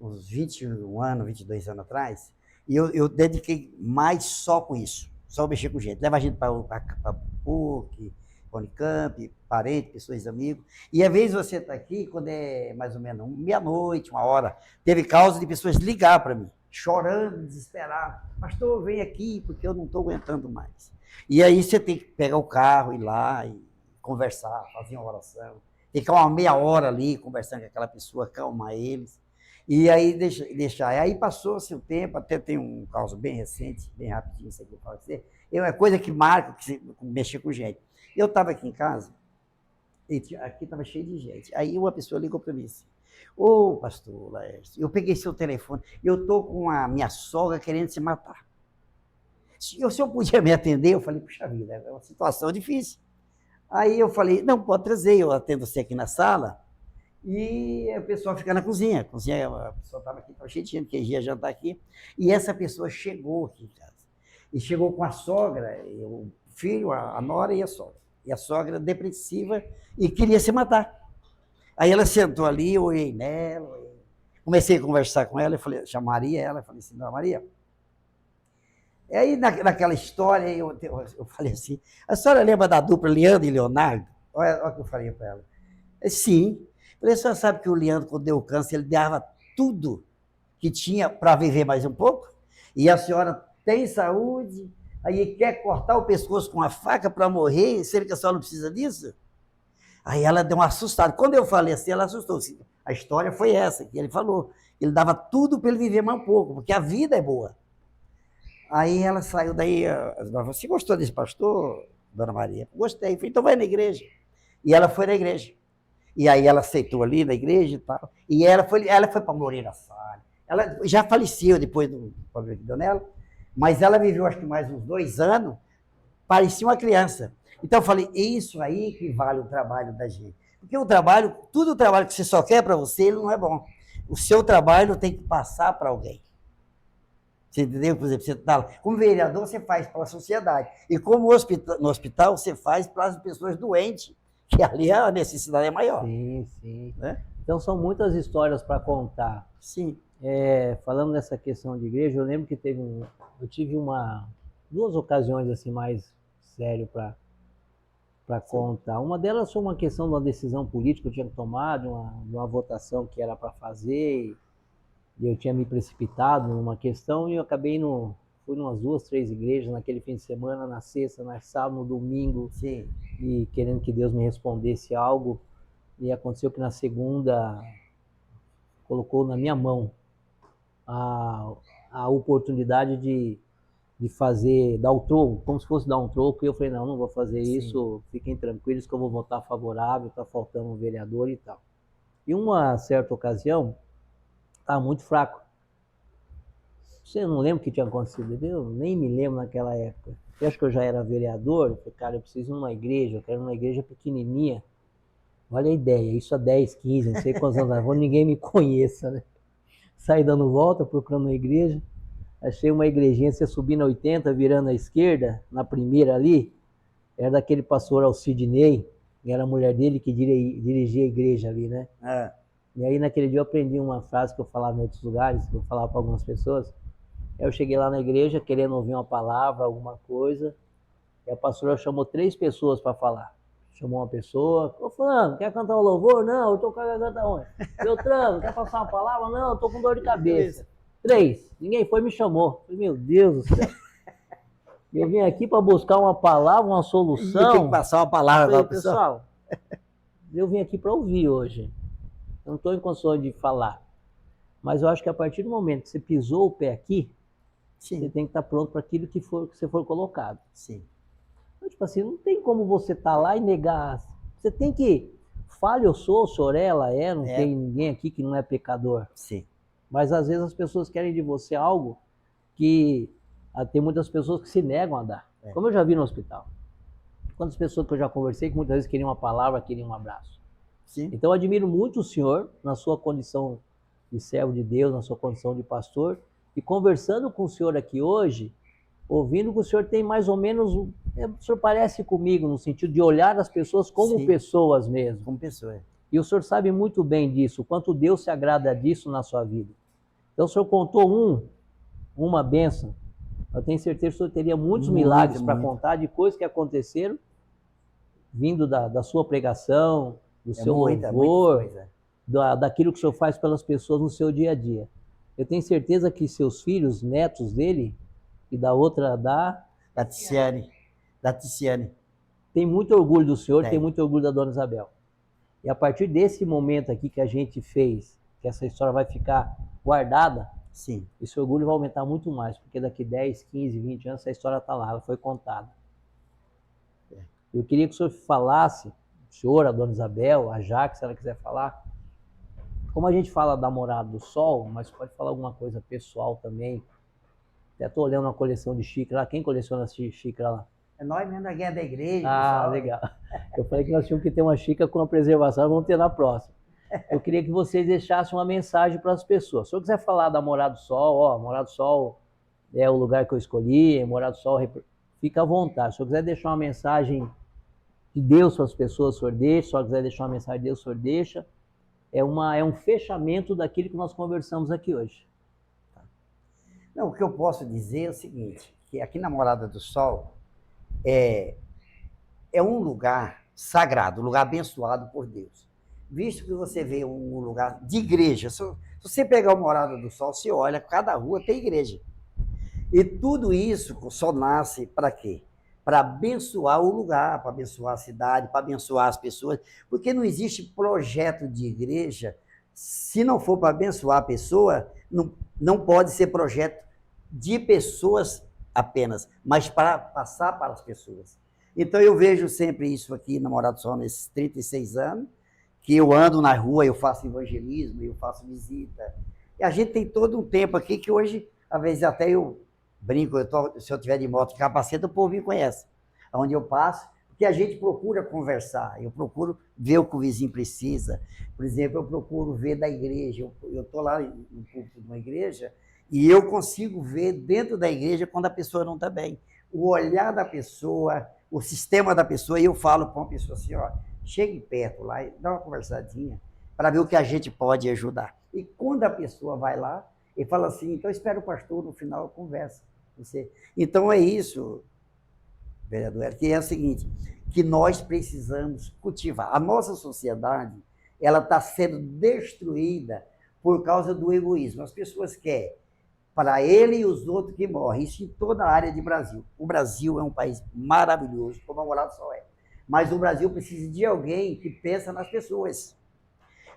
uns 21 anos, 22 anos atrás, eu dediquei mais só com isso. Só mexer com gente. Leva a gente para PUC, Unicamp, parente, pessoas, amigos. E às vezes você está aqui, quando é mais ou menos meia-noite, 1h, teve causa de pessoas ligar para mim, chorando, desesperadas. Pastor, vem aqui, porque eu não estou aguentando mais. E aí você tem que pegar o carro, ir lá e conversar, fazer uma oração. Ficar uma meia hora ali, conversando com aquela pessoa, acalmar eles. E aí deixar. Aí passou-se o tempo, até tem um caso bem recente, bem rapidinho, isso aqui eu falo você. É coisa que marca, que mexer com gente. Eu estava aqui em casa, e aqui estava cheio de gente. Aí uma pessoa ligou para mim assim, ô pastor Laércio, eu peguei seu telefone, eu estou com a minha sogra querendo se matar. Se o senhor podia me atender, eu falei, puxa vida, é uma situação difícil. Aí eu falei, não, pode trazer, eu atendo você aqui na sala, e a pessoa fica na cozinha. A pessoa estava aqui, estava cheia de gente, que ia jantar aqui. E essa pessoa chegou aqui em casa. E chegou com a sogra, o filho, a nora e a sogra. E a sogra depressiva e queria se matar. Aí ela sentou ali, eu olhei nela, comecei a conversar com ela, eu falei, chamaria ela, falei assim, não, Maria. E aí naquela história, eu falei assim, a senhora lembra da dupla Leandro e Leonardo? Olha o que eu falei para ela. Sim. A senhora sabe que o Leandro, quando deu câncer, ele dava tudo que tinha para viver mais um pouco? E a senhora tem saúde, aí quer cortar o pescoço com a faca para morrer, sendo que a senhora não precisa disso? Aí ela deu uma assustada. Quando eu falei assim, ela assustou. A história foi essa, que ele falou. Ele dava tudo para ele viver mais um pouco, porque a vida é boa. Aí ela saiu daí, você gostou desse pastor, dona Maria? Gostei. Falei, então vai na igreja. E ela foi na igreja. E aí ela aceitou ali na igreja e tal. E ela foi para Moreira Salles. Ela já faleceu depois do problema que deu nela, mas ela viveu acho que mais uns 2 anos, parecia uma criança. Então eu falei, é isso aí que vale o trabalho da gente. Porque todo o trabalho que você só quer para você, ele não é bom. O seu trabalho tem que passar para alguém. Você entendeu? Por exemplo, você tá lá. Como vereador, você faz para a sociedade. E como no hospital, você faz para as pessoas doentes, que ali a necessidade é maior. Sim, sim. Né? Então são muitas histórias para contar. Sim. Falando nessa questão de igreja, eu lembro que eu tive 2 ocasiões assim mais sério para contar. Uma delas foi uma questão de uma decisão política que eu tinha que tomar, de uma votação que era para fazer, e eu tinha me precipitado numa questão e eu acabei fui umas 2, 3 igrejas naquele fim de semana, na sexta, na sábado, no domingo, Sim. e querendo que Deus me respondesse algo. E aconteceu que na segunda colocou na minha mão a oportunidade de dar o troco, como se fosse dar um troco, e eu falei, não vou fazer isso, fiquem tranquilos que eu vou votar favorável, está faltando um vereador e tal. E uma certa ocasião, estava muito fraco. Você não lembra o que tinha acontecido? Eu nem me lembro naquela época. Eu acho que eu já era vereador, eu falei, cara, eu preciso de uma igreja, eu quero uma igreja pequenininha. Olha a ideia, isso há 10, 15, não sei quantos anos, ninguém me conheça, né? Saí dando volta, procurando uma igreja, achei uma igrejinha, você subir na 80, virando à esquerda, na primeira ali, era daquele pastor Alcidinei, que era a mulher dele que dirigia a igreja ali, né? E aí naquele dia eu aprendi uma frase que eu falava em outros lugares, que eu falava para algumas pessoas. Aí eu cheguei lá na igreja querendo ouvir uma palavra, alguma coisa, e a pastora chamou 3 pessoas para falar. Chamou uma pessoa, ô fulano, quer cantar um louvor? Não, eu tô com a garganta ruim. Beltrano, quer passar uma palavra? Não, eu tô com dor de cabeça. 3, ninguém foi e me chamou. Falei, meu Deus do céu. Eu vim aqui para buscar uma palavra, uma E solução. tem que passar uma palavra Falei, para a pessoa. pessoal, eu vim aqui para ouvir hoje. Eu não estou em condições de falar. Mas eu acho que a partir do momento que você pisou o pé aqui, você Sim, tem que estar pronto para aquilo que você for colocado. sim, Então, tipo assim, não tem como você estar lá e negar. Você tem que. Fale, eu sou, o senhor é, ela é, não É. tem ninguém aqui que não é pecador. sim. Mas às vezes as pessoas querem de você algo que tem muitas pessoas que se negam a dar. É. Como eu já vi no hospital. Quantas pessoas que eu já conversei que muitas vezes queriam uma palavra, queriam um abraço. Sim. Então eu admiro muito o senhor na sua condição de servo de Deus, na sua condição de pastor, e conversando com o senhor aqui hoje, ouvindo que o senhor tem mais ou menos, o senhor parece comigo no sentido de olhar as pessoas como Sim. pessoas mesmo. Como pessoa. E o senhor sabe muito bem disso, o quanto Deus se agrada disso na sua vida. Então o senhor contou uma bênção. Eu tenho certeza que o senhor teria muitos milagres para muito. contar de coisas que aconteceram vindo da sua pregação, do seu louvor, coisa. daquilo que o senhor faz pelas pessoas no seu dia a dia. Eu tenho certeza que seus filhos, netos dele, e da outra Da Ticiane. Da Ticiane. tem muito orgulho do senhor, Tem. tem muito orgulho da dona Isabel. E a partir desse momento aqui que a gente fez, que essa história vai ficar guardada, Sim. esse orgulho vai aumentar muito mais, porque daqui 10, 15, 20 anos essa história está lá, ela foi contada. Eu queria que o senhor falasse, o senhor, a dona Isabel, a Jaque, se ela quiser falar, como a gente fala da Morada do Sol, mas pode falar alguma coisa pessoal também. Até estou olhando uma coleção de xícara lá, quem coleciona xícara lá? É nós mesmo da guerra da igreja. Ah, pessoal. legal. Eu falei que nós tínhamos que ter uma xícara com a preservação, vamos ter na próxima. Eu queria que vocês deixassem uma mensagem para as pessoas. Se eu quiser falar da Morada do Sol, ó, Morada do Sol é o lugar que eu escolhi, Morada do Sol, fica à vontade. Se eu quiser deixar uma mensagem de Deus para as pessoas, o senhor deixa. Se eu quiser deixar uma mensagem de Deus, o senhor deixa. É um fechamento daquilo que nós conversamos aqui hoje. Não, o que eu posso dizer é o seguinte, que aqui na Morada do Sol é um lugar sagrado, um lugar abençoado por Deus. Visto que você vê um lugar de igreja, se você pegar o Morada do Sol, você olha, cada rua tem igreja. E tudo isso só nasce para quê? Para abençoar o lugar, para abençoar a cidade, para abençoar as pessoas, porque não existe projeto de igreja, se não for para abençoar a pessoa, não pode ser projeto de pessoas apenas, mas para passar para as pessoas. Então eu vejo sempre isso aqui na Morada do Sol, nesses 36 anos, que eu ando na rua, eu faço evangelismo, eu faço visita. E a gente tem todo um tempo aqui que hoje, às vezes até eu brinco, se eu tiver de moto de capacete, o povo me conhece. Onde eu passo, porque a gente procura conversar, eu procuro ver o que o vizinho precisa. Por exemplo, eu procuro ver da igreja, eu estou lá no púlpito de uma igreja e eu consigo ver dentro da igreja quando a pessoa não está bem. O olhar da pessoa, o sistema da pessoa, e eu falo para uma pessoa assim, ó, chegue perto lá e dá uma conversadinha para ver o que a gente pode ajudar. E quando a pessoa vai lá e fala assim, então espera o pastor, no final conversa. Então é isso, vereador, que é o seguinte, que nós precisamos cultivar. A nossa sociedade, ela está sendo destruída por causa do egoísmo. As pessoas querem para ele e os outros que morrem. Isso em toda a área de Brasil. O Brasil é um país maravilhoso, como a Morada do Sol é. Mas o Brasil precisa de alguém que pensa nas pessoas.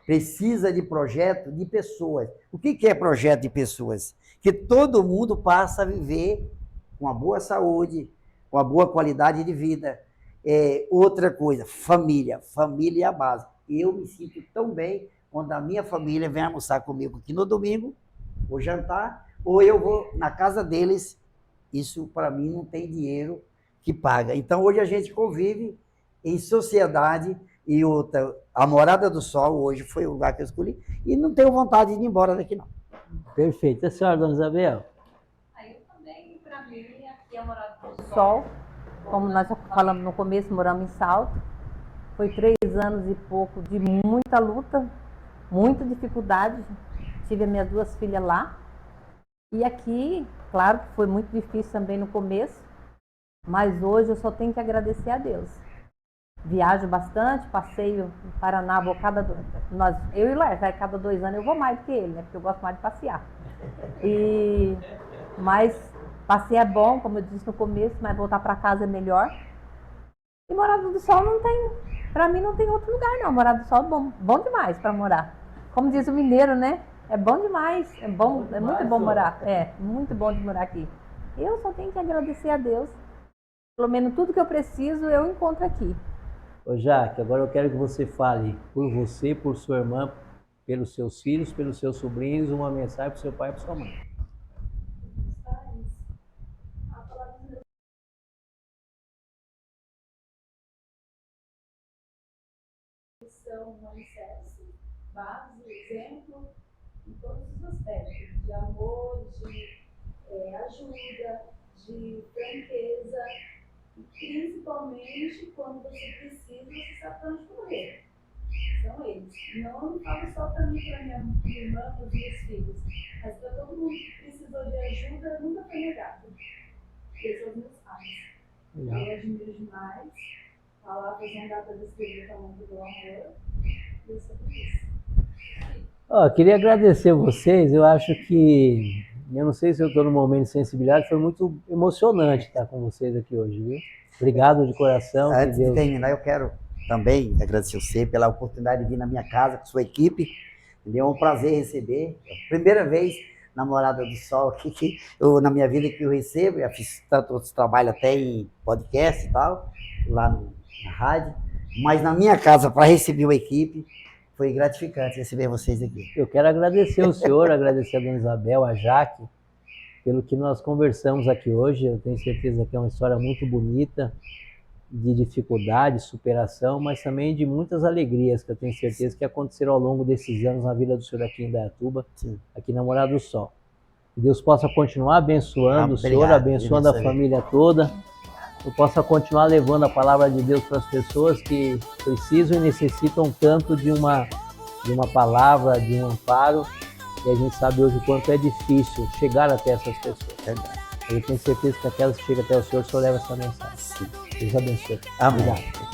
Precisa de projeto de pessoas. O que é projeto de pessoas? Que todo mundo passa a viver com uma boa saúde, com uma boa qualidade de vida. Outra coisa, família. Família é a base. Eu me sinto tão bem quando a minha família vem almoçar comigo aqui no domingo, ou jantar, ou eu vou na casa deles. Isso, para mim, não tem dinheiro que paga. Então, hoje a gente convive em sociedade. E a Morada do Sol hoje foi o lugar que eu escolhi. E não tenho vontade de ir embora daqui, não. Perfeito. A senhora, dona Isabel? Aí eu também, para mim, aqui é a Morada do Sol. Como nós já falamos no começo, moramos em Salto. Foi 3 anos e pouco de muita luta. muita dificuldade. Tive as minhas 2 filhas lá. E aqui, claro que foi muito difícil também no começo, mas hoje eu só tenho que agradecer a Deus. Viajo bastante, passeio no Paraná, vou eu e o Laércio, cada 2 anos eu vou mais do que ele, né? Porque eu gosto mais de passear. Mas passeio é bom, como eu disse no começo, mas voltar para casa é melhor. E Morada do Sol não tem, para mim não tem outro lugar não. Morada do Sol é bom demais para morar. Como diz o mineiro, né? É bom demais, é muito bom morar. É, muito bom de morar aqui. Eu só tenho que agradecer a Deus. Pelo menos tudo que eu preciso eu encontro aqui. Ô Jaque, agora eu quero que você fale por você, por sua irmã, pelos seus filhos, pelos seus sobrinhos, uma mensagem para o seu pai e para sua mãe. São um alicerce, base, exemplo em todos os aspectos, de amor, de ajuda, de franqueza, e principalmente quando você precisa, você sabe para onde correr. São eles. Não falo só para mim, para minha irmã, para os meus filhos, mas para todo mundo que precisou de ajuda, nunca foi negado. Eles são meus pais. Eu admiro demais. Palavras não dá para descrever o tamanho do amor. E eu sou isso. Queria agradecer vocês, eu acho que, eu não sei se eu estou num momento de sensibilidade, foi muito emocionante estar com vocês aqui hoje, viu? Obrigado de coração. Antes de terminar, eu quero também agradecer você pela oportunidade de vir na minha casa com sua equipe. É um prazer receber. É a primeira vez na Morada do Sol aqui que na minha vida que eu recebo. Já fiz tanto outros trabalhos até em podcast e tal, lá na rádio. Mas na minha casa, para receber uma equipe, foi gratificante receber vocês aqui. Eu quero agradecer o senhor, agradecer a dona Isabel, a Jaque, pelo que nós conversamos aqui hoje. Eu tenho certeza que é uma história muito bonita, de dificuldade, superação, mas também de muitas alegrias que eu tenho certeza que aconteceram ao longo desses anos na vida do senhor aqui em Indaiatuba, aqui na Morada do Sol. Que Deus possa continuar abençoando o senhor, abençoando a família toda. Eu possa continuar levando a palavra de Deus para as pessoas que precisam e necessitam tanto de uma palavra, de um amparo, e a gente sabe hoje o quanto é difícil chegar até essas pessoas. Eu tenho certeza que aquelas que chegam até o senhor leva essa mensagem. Deus abençoe. Amém. Obrigado.